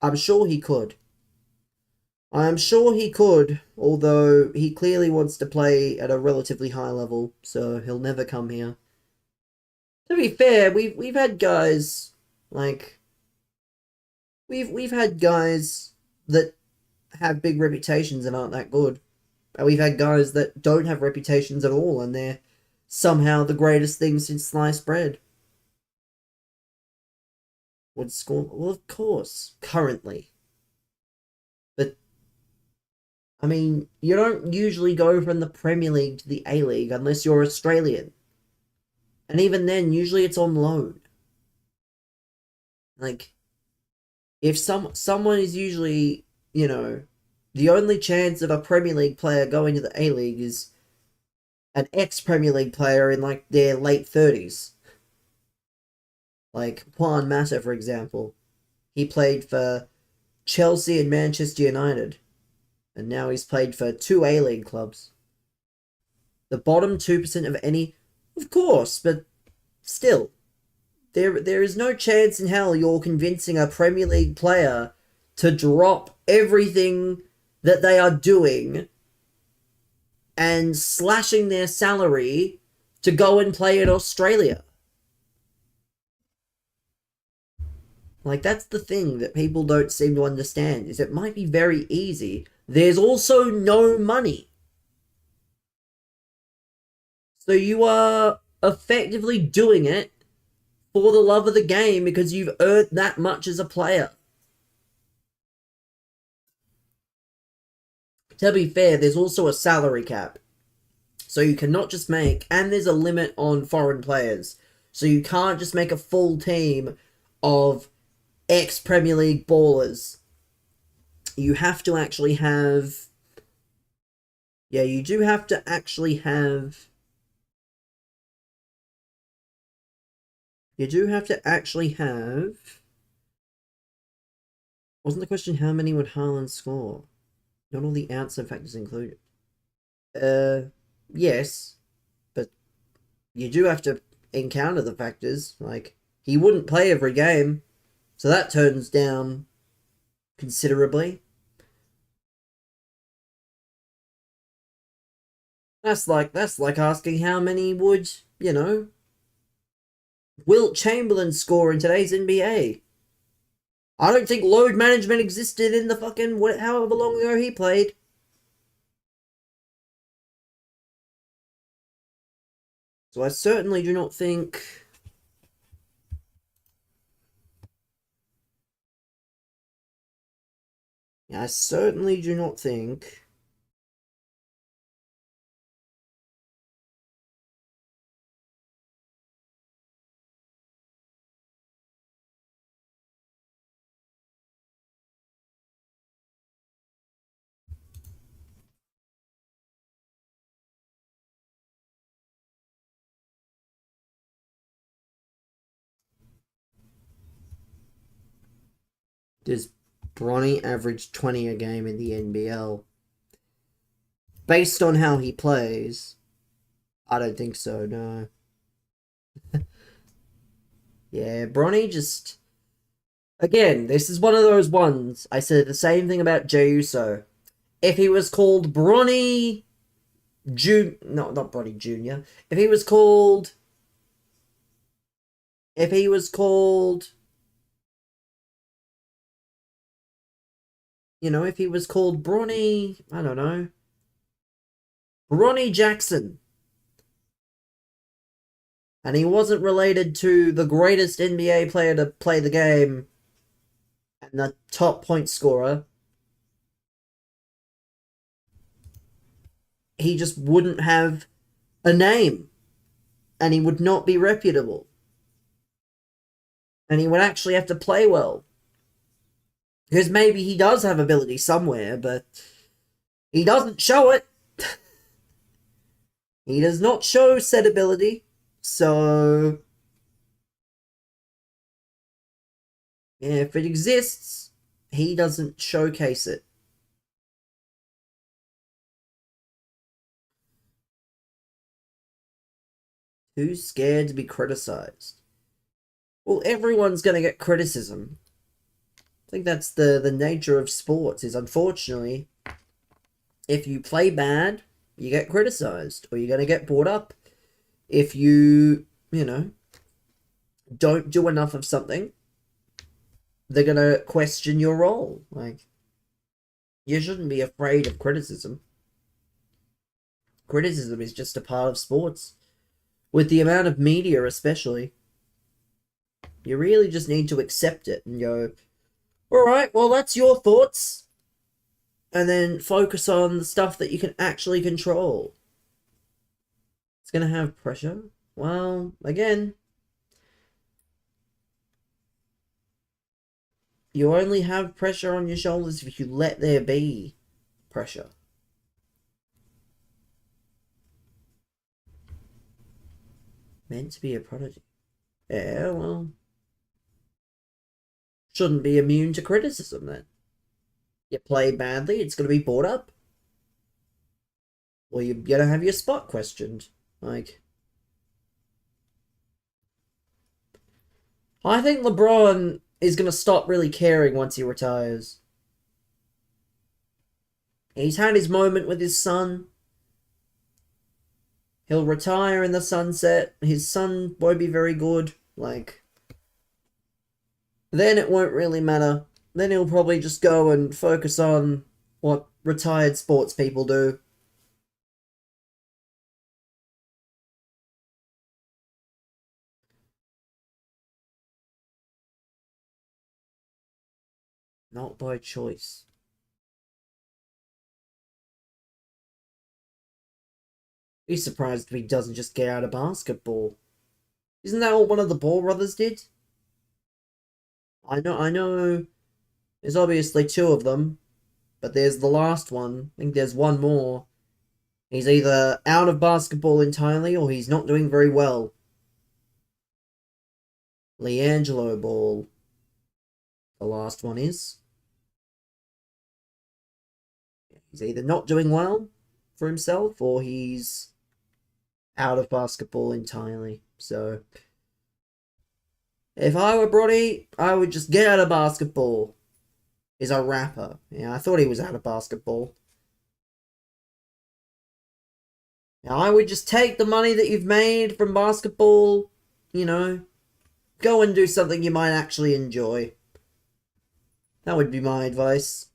I'm sure he could. I'm sure he could, although he clearly wants to play at a relatively high level, so he'll never come here. To be fair, we've had guys like we've had guys that have big reputations and aren't that good. And we've had guys that don't have reputations at all and they're somehow the greatest thing since sliced bread. Would score, well, of course, currently. But I mean, you don't usually go from the Premier League to the A-League unless you're Australian. And even then, usually it's on loan. Like, if someone is usually, you know, the only chance of a Premier League player going to the A-League is an ex-Premier League player in, like, their late 30s. Like, Juan Mata, for example. He played for Chelsea and Manchester United. And now he's played for 2 A-League clubs. The bottom 2% of any... Of course, but still. There is no chance in hell you're convincing a Premier League player to drop everything that they are doing and slashing their salary to go and play in Australia. Like, that's the thing that people don't seem to understand, is it might be very easy. There's also no money. So you are effectively doing it for the love of the game because you've earned that much as a player. To be fair, there's also a salary cap. So you cannot just make, and there's a limit on foreign players. So you can't just make a full team of ex-Premier League ballers. You have to actually have... Yeah, you do have to actually have... You do have to actually have... Wasn't the question how many would Haaland score? Not all the outside factors included. Yes, but you do have to encounter the factors. Like, he wouldn't play every game, so that turns down considerably. That's like asking how many would, you know, Wilt Chamberlain score in today's NBA. I don't think load management existed in the fucking however long ago he played. So I certainly do not think... I certainly do not think... Does Bronny average 20 a game in the NBL? Based on how he plays, I don't think so, no. Yeah, Bronny just... Again, this is one of those ones. I said the same thing about Jey Uso. If he was called Bronny... No, not Bronny Jr. If he was called... If he was called... You know, if he was called Bronny... I don't know. Bronny Jackson. And he wasn't related to the greatest NBA player to play the game and the top point scorer. He just wouldn't have a name. And he would not be reputable. And he would actually have to play well. Because maybe he does have ability somewhere, but he doesn't show it. He does not show said ability. So, yeah, if it exists, he doesn't showcase it. Who's scared to be criticized? Well, everyone's going to get criticism. I think that's the nature of sports, is unfortunately, if you play bad, you get criticized, or you're going to get brought up. If you, you know, don't do enough of something, they're going to question your role. Like, you shouldn't be afraid of criticism. Criticism is just a part of sports. With the amount of media, especially, you really just need to accept it and go, alright, well, that's your thoughts. And then focus on the stuff that you can actually control. It's going to have pressure. Well, again, you only have pressure on your shoulders if you let there be pressure. Meant to be a prodigy. Yeah, well, shouldn't be immune to criticism then. You play badly, it's going to be brought up. Or you're going to have your spot questioned. Like, I think LeBron is going to stop really caring once he retires. He's had his moment with his son. He'll retire in the sunset. His son won't be very good. Like, then it won't really matter. Then he'll probably just go and focus on what retired sports people do. Not by choice. Be surprised if he doesn't just get out of basketball. Isn't that what one of the Ball brothers did? I know there's obviously two of them, but there's the last one. I think there's one more. He's either out of basketball entirely or he's not doing very well. LiAngelo Ball. The last one is. He's either not doing well for himself or he's out of basketball entirely. So, if I were Brody, I would just get out of basketball. Is a rapper. Yeah, I thought he was out of basketball. Now, I would just take the money that you've made from basketball, you know, go and do something you might actually enjoy. That would be my advice.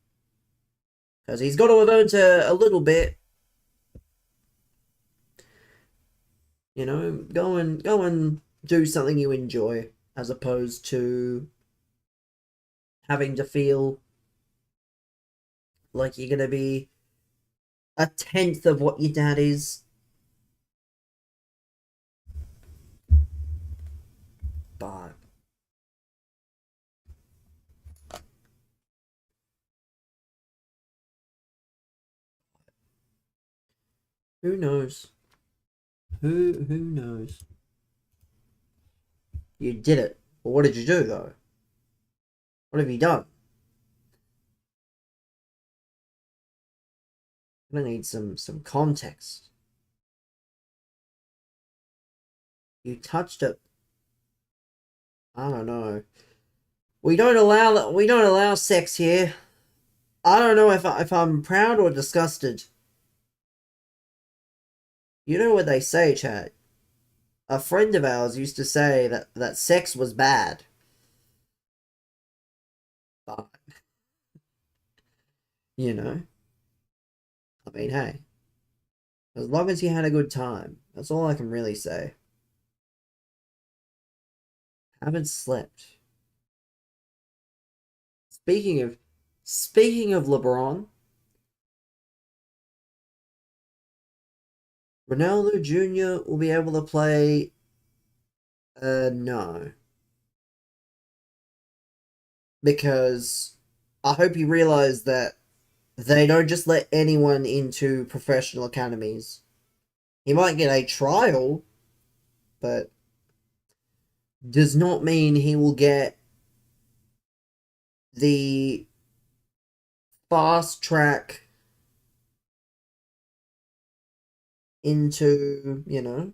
Because he's got to have earned a little bit. You know, go and do something you enjoy, as opposed to having to feel like you're gonna be a tenth of what your dad is. But who knows? Who knows? You did it. Well, what did you do though? What have you done? I'm gonna need some context. You touched it. I don't know. We don't allow sex here. I don't know if I'm proud or disgusted. You know what they say, chat. A friend of ours used to say that sex was bad. But you know, I mean, hey, as long as you had a good time, that's all I can really say. Haven't slept. Speaking of speaking of LeBron, Ronaldo Jr. will be able to play. No, because I hope you realize that they don't just let anyone into professional academies. He might get a trial, but does not mean he will get the fast track into, you know,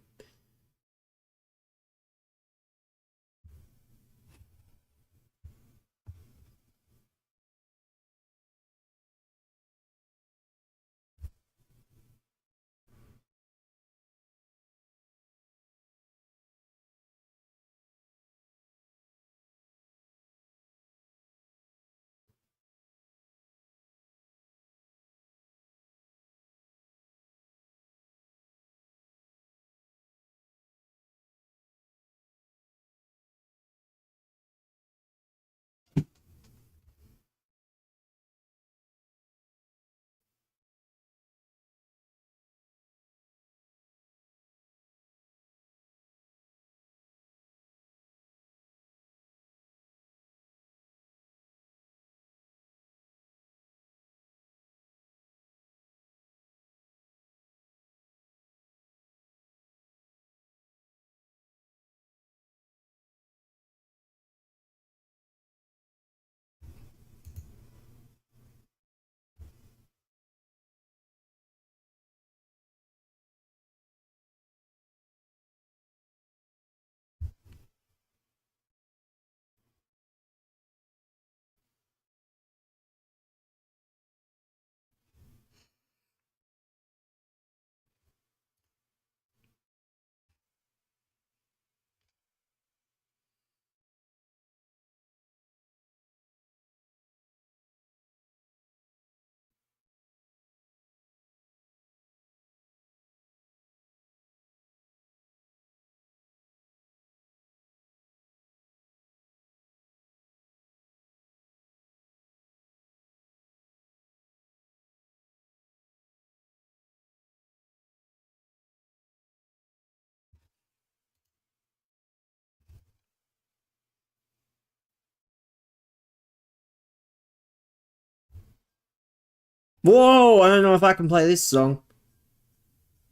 Whoa, I don't know if I can play this song.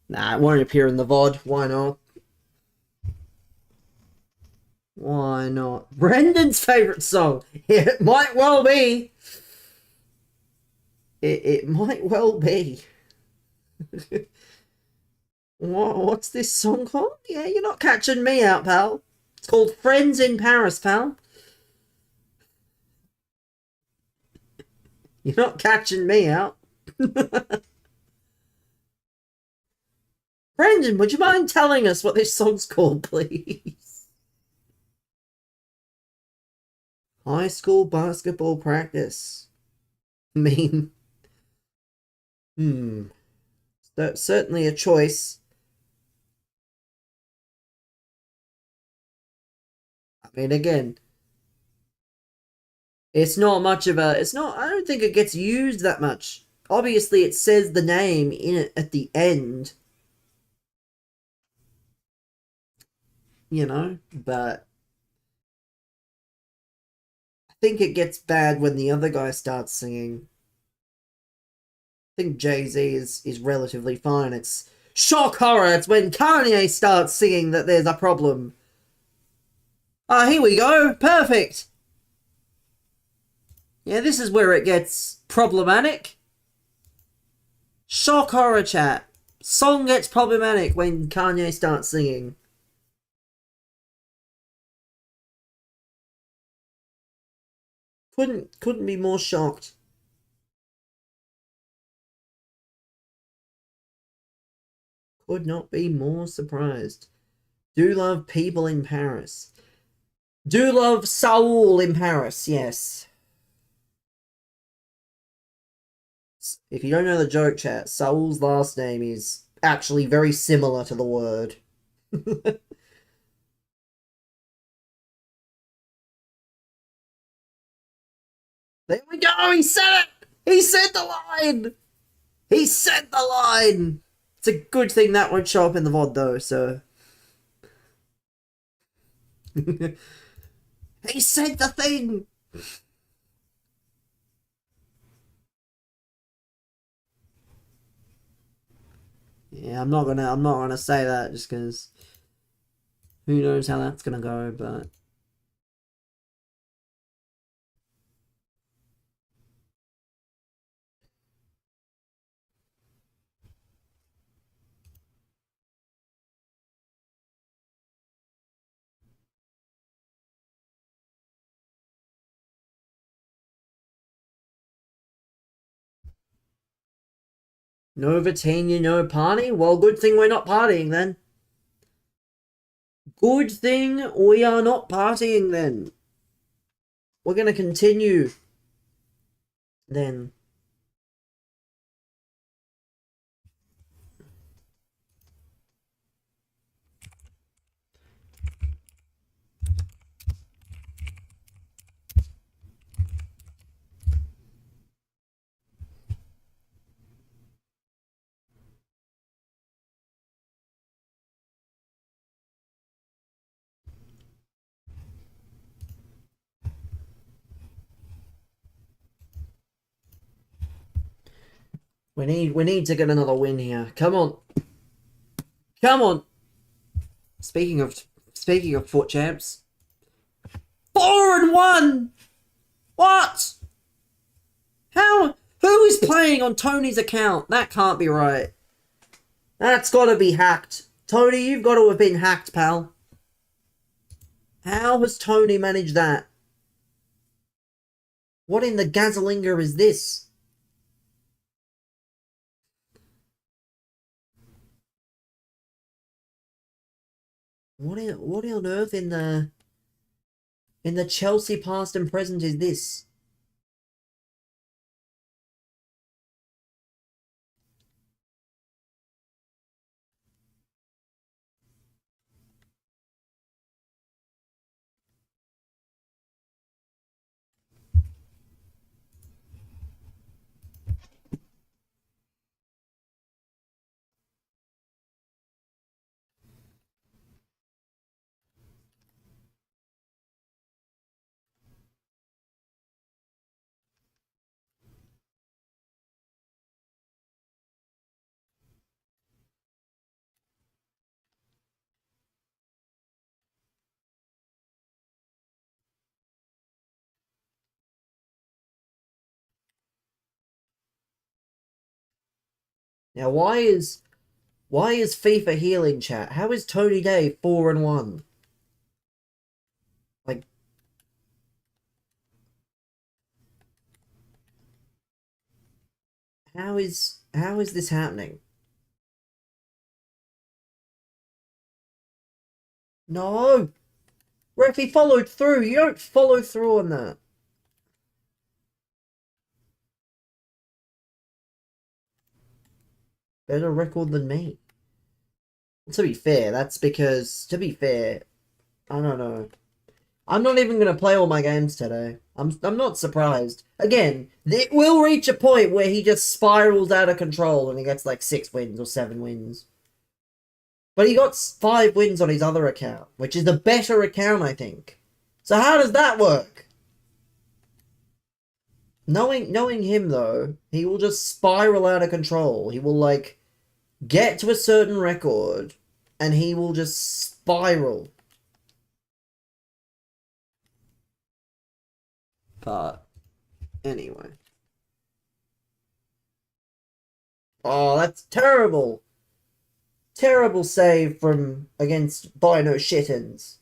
Nah, it won't appear in the VOD. Why not? Why not? Brendan's favourite song. It might well be. It might well be. What's this song called? Yeah, you're not catching me out, pal. It's called Friends in Paris, pal. You're not catching me out. Brendan, would you mind telling us what this song's called, please? High school basketball practice. Meme. That's certainly a choice. I mean, again, it's not much of a. It's not. I don't think it gets used that much. Obviously, it says the name in it at the end. You know, but I think it gets bad when the other guy starts singing. I think Jay-Z is relatively fine. It's shock horror. It's when Kanye starts singing that there's a problem. Ah, here we go. Perfect. Yeah, this is where it gets problematic. Shock horror chat. Song gets problematic when Kanye starts singing. Couldn't be more shocked. Could not be more surprised. Do love people in Paris. Do love Saul in Paris, yes. If you don't know the joke chat, Saul's last name is actually very similar to the word. There we go, he said it! He said the line! He said the line! It's a good thing that won't show up in the VOD though, so. He said the thing! Yeah, I'm not gonna say that just because who knows how that's gonna go, but no Vitinha, no party? Well, good thing we're not partying then. Good thing we are not partying then. We're gonna continue then. We need to get another win here. Come on. Come on. Speaking of foot champs. 4-1! What? How? Who is playing on Tony's account? That can't be right. That's gotta be hacked. Tony, you've got to have been hacked, pal. How has Tony managed that? What in the Gazalinga is this? What on earth in the Chelsea past and present is this? Now, why is FIFA healing, chat? How is Tony Day 4-1? Like, how is this happening? No! Ref, he followed through. You don't follow through on that. Better record than me. To be fair, that's because, to be fair, I don't know. I'm not even going to play all my games today. I'm not surprised. Again, it will reach a point where he just spirals out of control and he gets like 6 wins or 7 wins. But he got 5 wins on his other account, which is the better account, I think. So how does that work? Knowing him though, he will just spiral out of control. He will like get to a certain record and he will just spiral. But anyway. Oh, that's terrible. Terrible save from against Bino Shittens.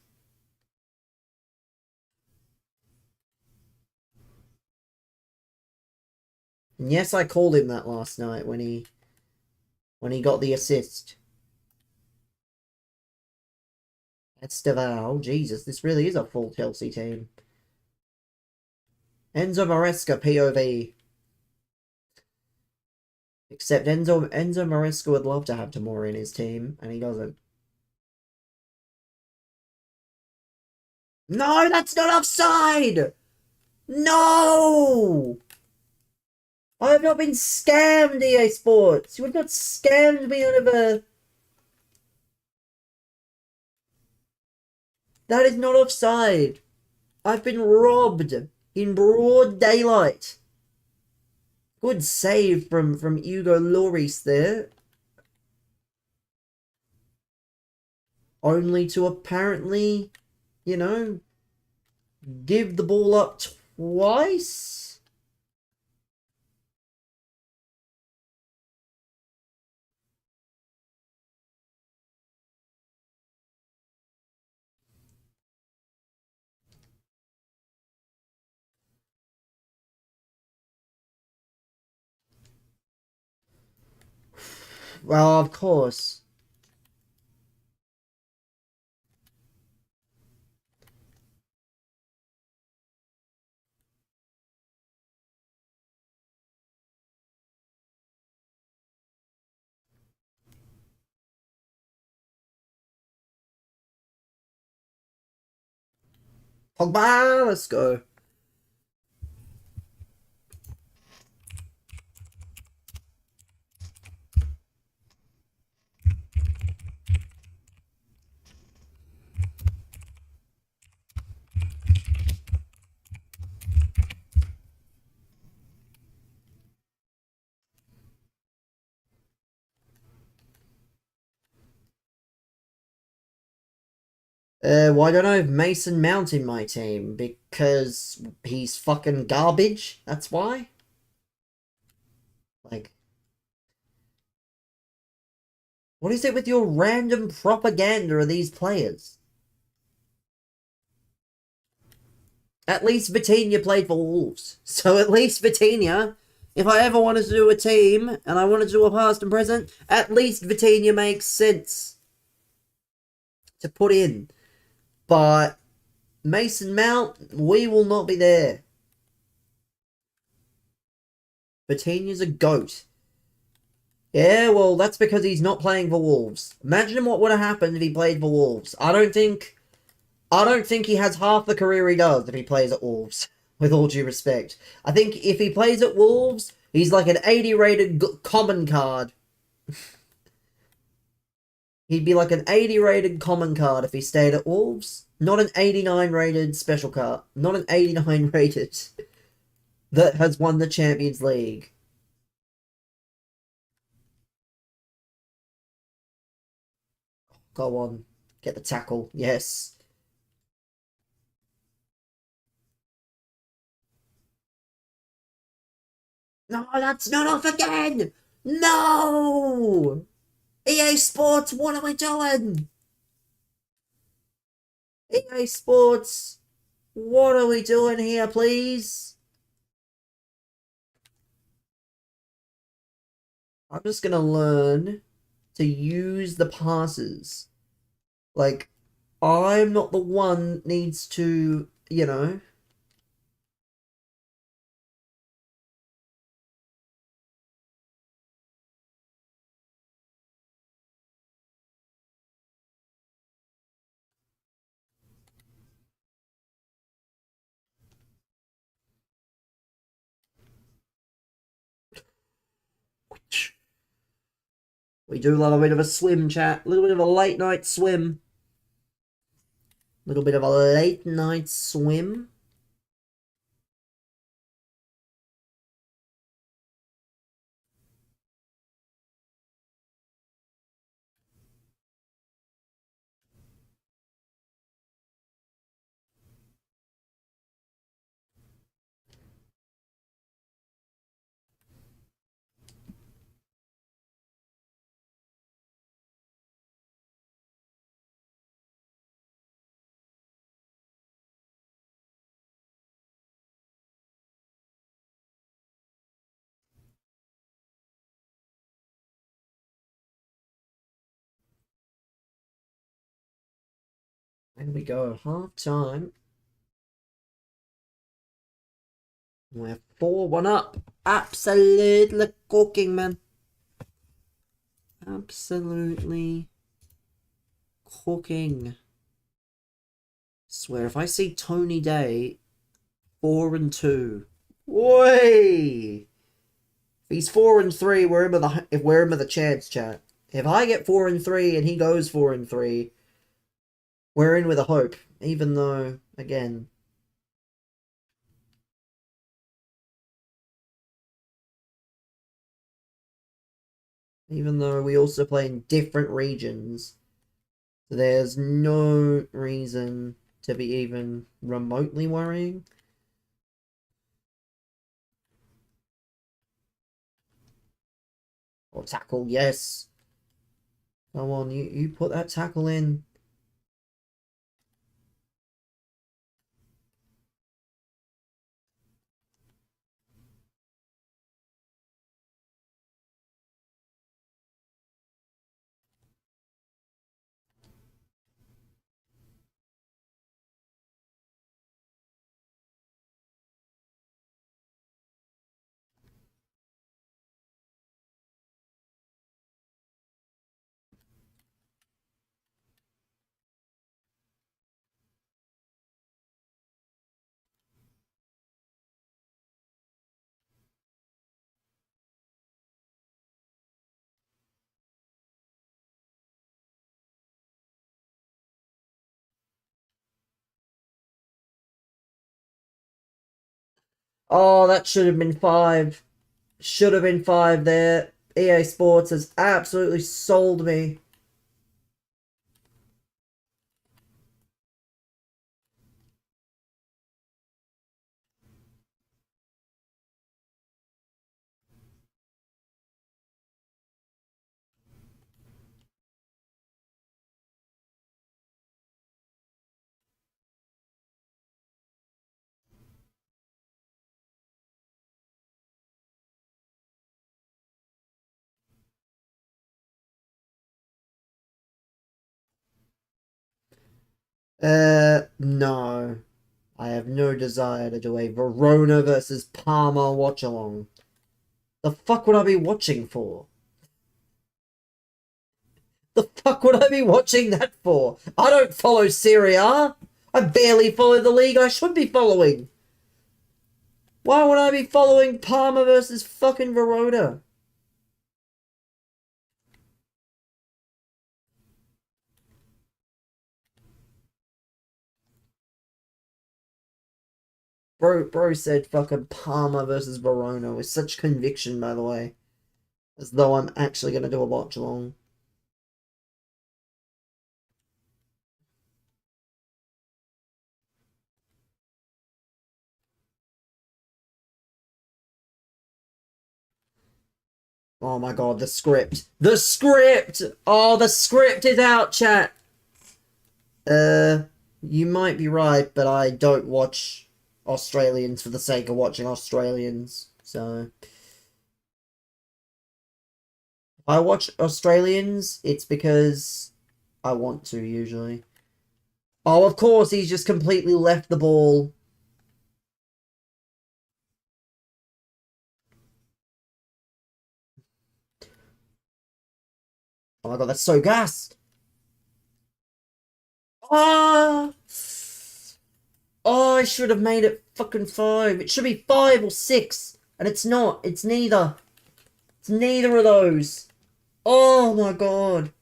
And yes, I called him that last night when he got the assist. That's Deval. Jesus, this really is a full Chelsea team. Enzo Maresca POV. Except Enzo Maresca would love to have Tamori in his team, and he doesn't. No, that's not offside! No! I have not been scammed, EA Sports. You have not scammed me out of a... That is not offside. I've been robbed in broad daylight. Good save from Hugo Lloris there. Only to apparently, you know, give the ball up twice. Well, of course. Pogba, let's go. Why don't I have Mason Mount in my team? Because he's fucking garbage? That's why? Like, what is it with your random propaganda of these players? At least Vitinha played for Wolves. So at least Vitinha, if I ever wanted to do a team, and I wanted to do a past and present, at least Vitinha makes sense to put in. But Mason Mount, we will not be there. Vitinha's a goat. Yeah, well, that's because he's not playing for Wolves. Imagine what would have happened if he played for Wolves. I don't think he has half the career he does if he plays at Wolves. With all due respect, I think if he plays at Wolves, he's like an 80 rated common card. He'd be like an 80 rated common card if he stayed at Wolves. Not an 89 rated special card. Not an 89 rated that has won the Champions League. Go on. Get the tackle. Yes. No, that's not off again! No! EA Sports, what are we doing? EA Sports, what are we doing here, please? I'm just gonna learn to use the passes. Like, I'm not the one that needs to, you know. We do love a bit of a swim, chat. A little bit of a late night swim. A little bit of a late night swim. There we go, half time. We're 4-1 up. Absolutely cooking, man. Absolutely cooking. Swear, if I see Tony Day 4-2, way. If he's 4-3, we're in with the chance, chat. If I get 4-3 and he goes 4-3, we're in with a hope. Even though, again, even though we also play in different regions, there's no reason to be even remotely worrying. Or tackle, yes. Come on, you put that tackle in. Oh, that should have been 5. Should have been 5 there. EA Sports has absolutely sold me. No. I have no desire to do a Verona versus Parma watch along. The fuck would I be watching for? The fuck would I be watching that for? I don't follow Serie A. I barely follow the league I should be following. Why would I be following Parma versus fucking Verona? Bro said fucking Parma versus Verona with such conviction, by the way. As though I'm actually gonna do a watch along. Oh my god, the script. The script! Oh, the script is out, chat! You might be right, but I don't watch Australians for the sake of watching Australians, so... If I watch Australians, it's because I want to, usually. Oh, of course, he's just completely left the ball. Oh my god, that's so gassed! Ah! Oh, I should have made it fucking 5. It should be 5 or 6. And it's not. It's neither. It's neither of those. Oh my god.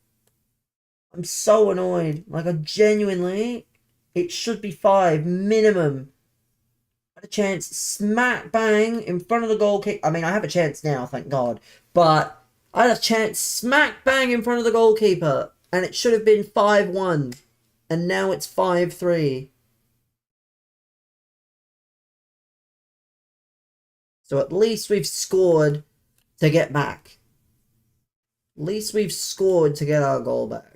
I'm so annoyed. Like, I genuinely... It should be 5, minimum. I had a chance smack bang in front of the goalkeeper. I mean, I have a chance now, thank God. But I had a chance smack bang in front of the goalkeeper. And it should have been 5-1. And now it's 5-3. So at least we've scored to get back. At least we've scored to get our goal back.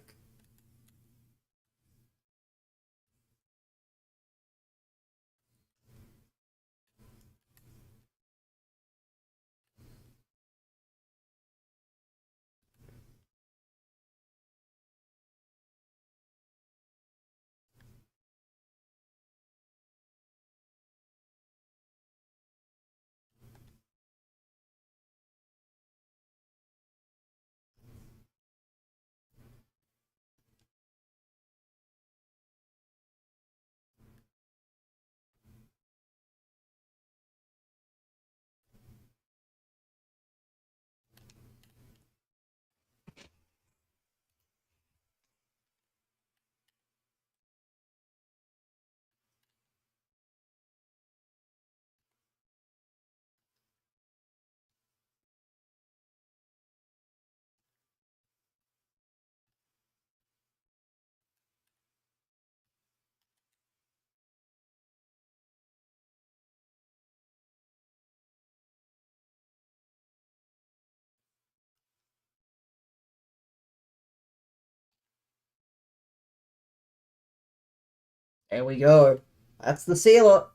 There we go. That's the sealer.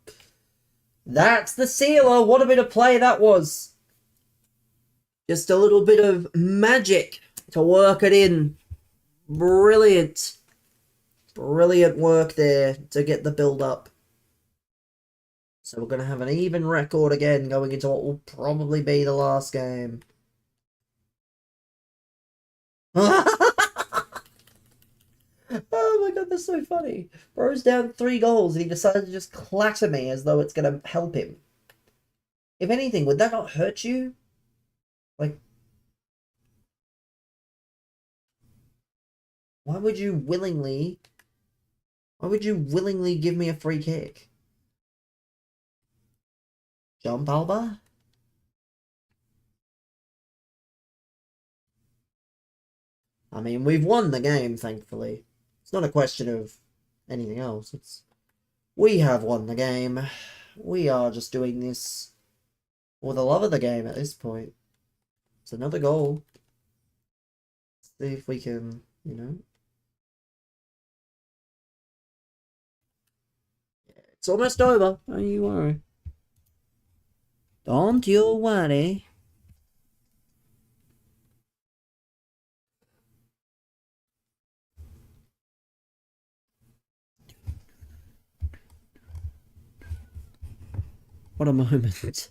That's the sealer. What a bit of play that was. Just a little bit of magic to work it in. Brilliant. Brilliant work there to get the build up. So we're going to have an even record again going into what will probably be the last game. Oh my god, that's so funny. Bro's down 3 goals and he decided to just clatter me as though it's going to help him. If anything, would that not hurt you? Like, why would you willingly give me a free kick? Jump, Alba? I mean, we've won the game, thankfully. It's not a question of anything else. We have won the game. We are just doing this for the love of the game at this point. It's another goal. See if we can, you know. It's almost over. Don't you worry. Don't you worry. What a moment.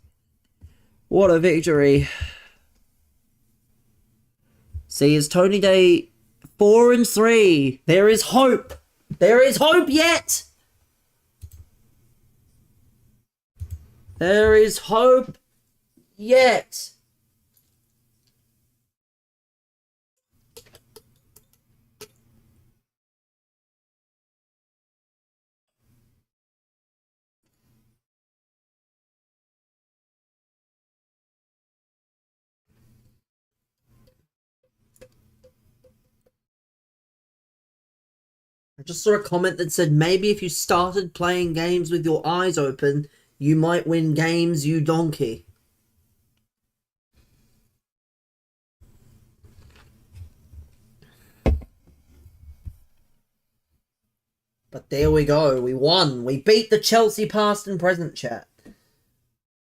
What a victory. See, is Tony Day 4-3. There is hope. There is hope yet. There is hope yet. I just saw a comment that said maybe if you started playing games with your eyes open, you might win games, you donkey. But there we go. We won. We beat the Chelsea past and present, chat.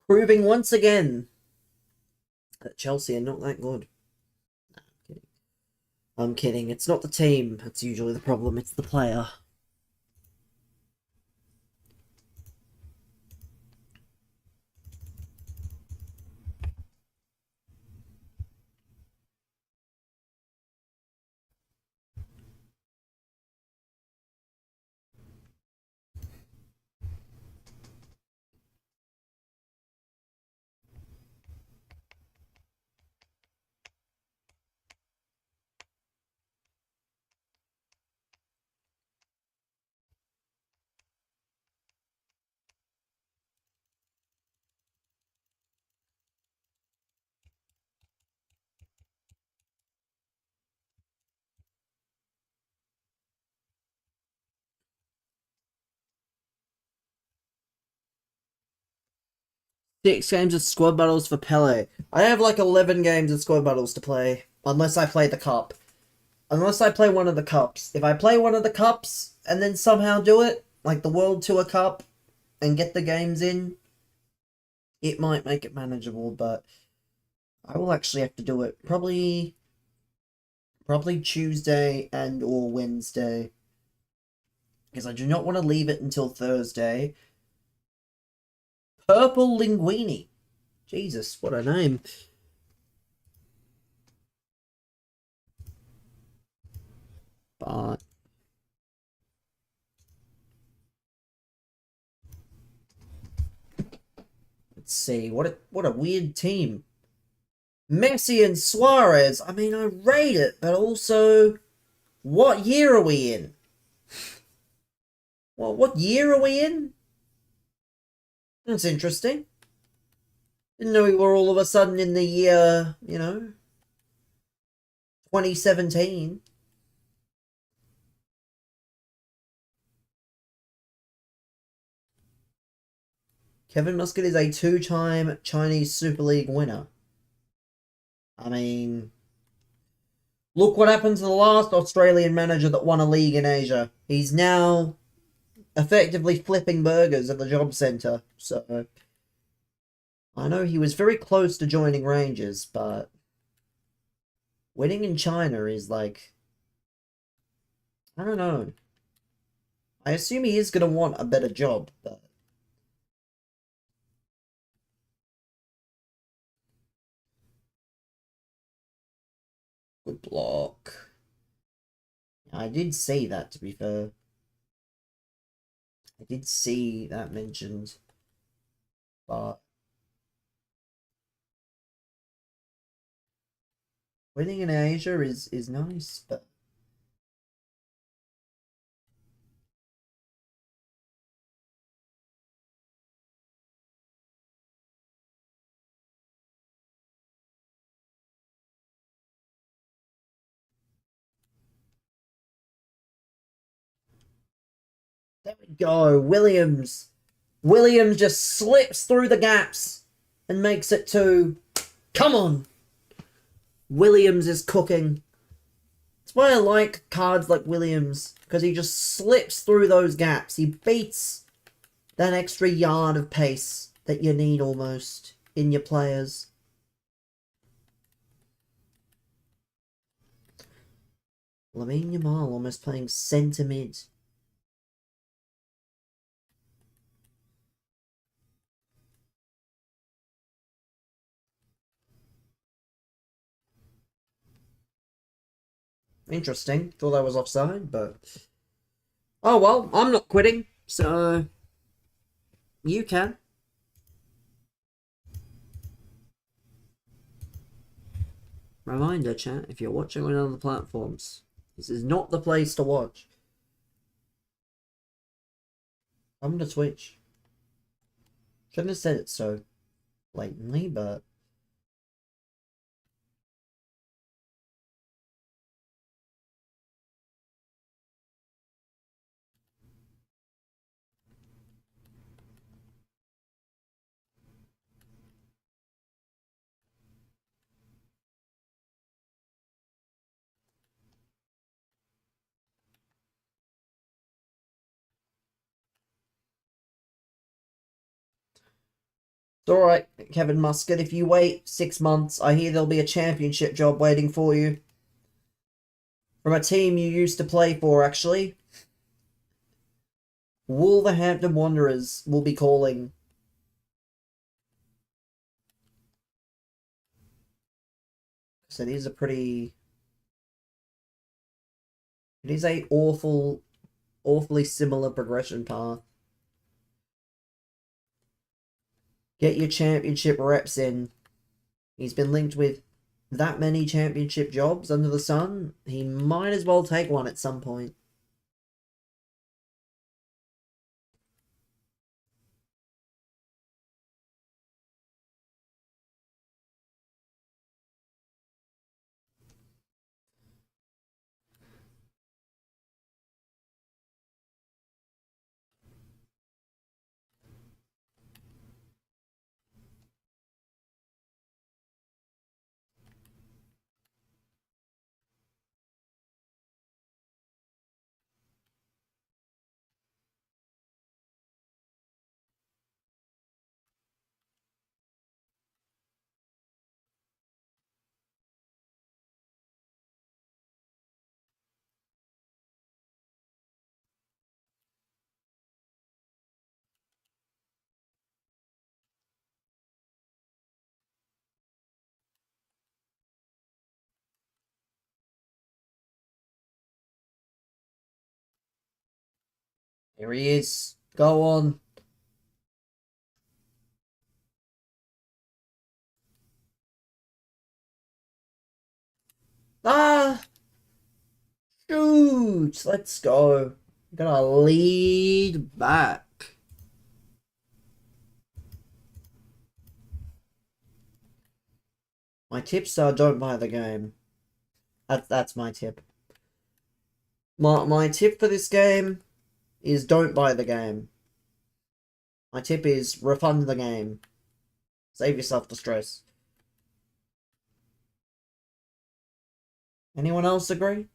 Proving once again that Chelsea are not that good. No, I'm kidding. I'm kidding. It's not the team that's usually the problem. It's the player. Six games of squad battles for Pele. I have like 11 games of squad battles to play. Unless I play the cup. Unless I play one of the cups. If I play one of the cups and then somehow do it, like the World Tour Cup, and get the games in, it might make it manageable, but I will actually have to do it probably Tuesday and or Wednesday. Because I do not want to leave it until Thursday. Purple Linguini. Jesus, what a name. But let's see. What a weird team. Messi and Suarez. I mean, I rate it, but also, what year are we in? Well, what year are we in? That's interesting. Didn't know we were all of a sudden in the year, 2017. Kevin Muscat is a two-time Chinese Super League winner. I mean, look what happened to the last Australian manager that won a league in Asia. He's now effectively flipping burgers at the job centre. So, I know he was very close to joining Rangers, but winning in China is like, I don't know. I assume he is going to want a better job, but good block. I did see that, to be fair. I did see that mentioned, but winning in Asia is nice, but there we go. Williams. Williams just slips through the gaps and makes it 2. Come on. Williams is cooking. That's why I like cards like Williams, because he just slips through those gaps. He beats that extra yard of pace that you need almost in your players. Lamine Yamal almost playing centre mid. Interesting. Thought that was offside, but oh well, I'm not quitting, so you can. Reminder, chat, if you're watching on other platforms, this is not the place to watch. I'm to Twitch. Shouldn't have said it so blatantly, but It's alright, Kevin Muscat. If you wait 6 months, I hear there'll be a championship job waiting for you. From a team you used to play for, actually. Wolverhampton Wanderers will be calling. So these are pretty... It is a awfully similar progression path. Get your championship reps in. He's been linked with that many championship jobs under the sun. He might as well take one at some point. Here he is. Go on. Ah! Shoot! Let's go. Gonna lead back. My tips are don't buy the game. That's my tip. My tip for this game is don't buy the game. My tip is refund the game. Save yourself the stress. Anyone else agree?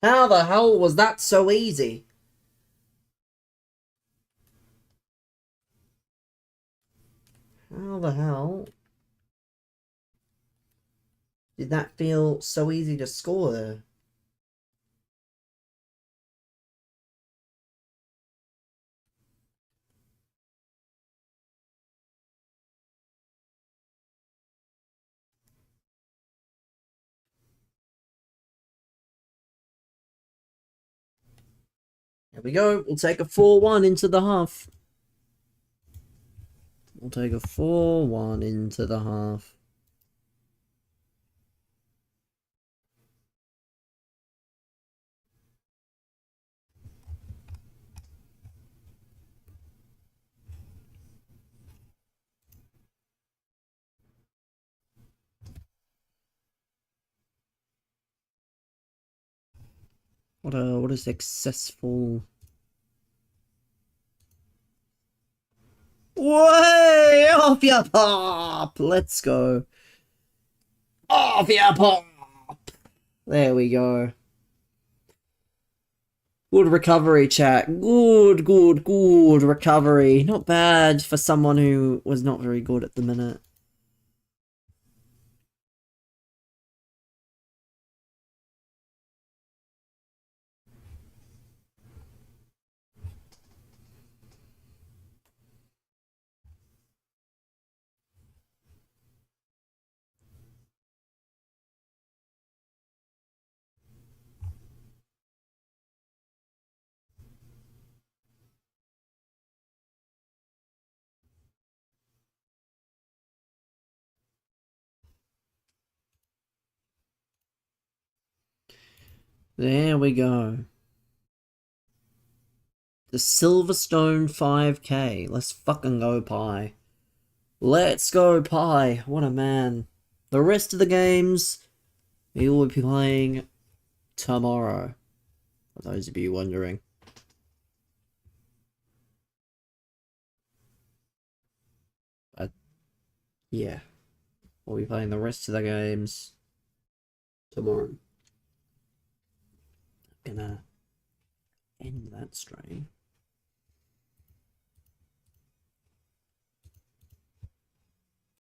How the hell was that so easy? How the hell did that feel so easy to score there? There we go. We'll take a 4-1 into the half. We'll take a 4-1 into the half. What a successful... Way off your pop! Let's go. Off your pop! There we go. Good recovery, chat. Good recovery. Not bad for someone who was not very good at the minute. There we go. The Silverstone 5K. Let's fucking go, Pi. Let's go, Pi. What a man. The rest of the games we will be playing tomorrow. For those of you wondering. But, yeah. We'll be playing the rest of the games tomorrow. I'm gonna end that stream.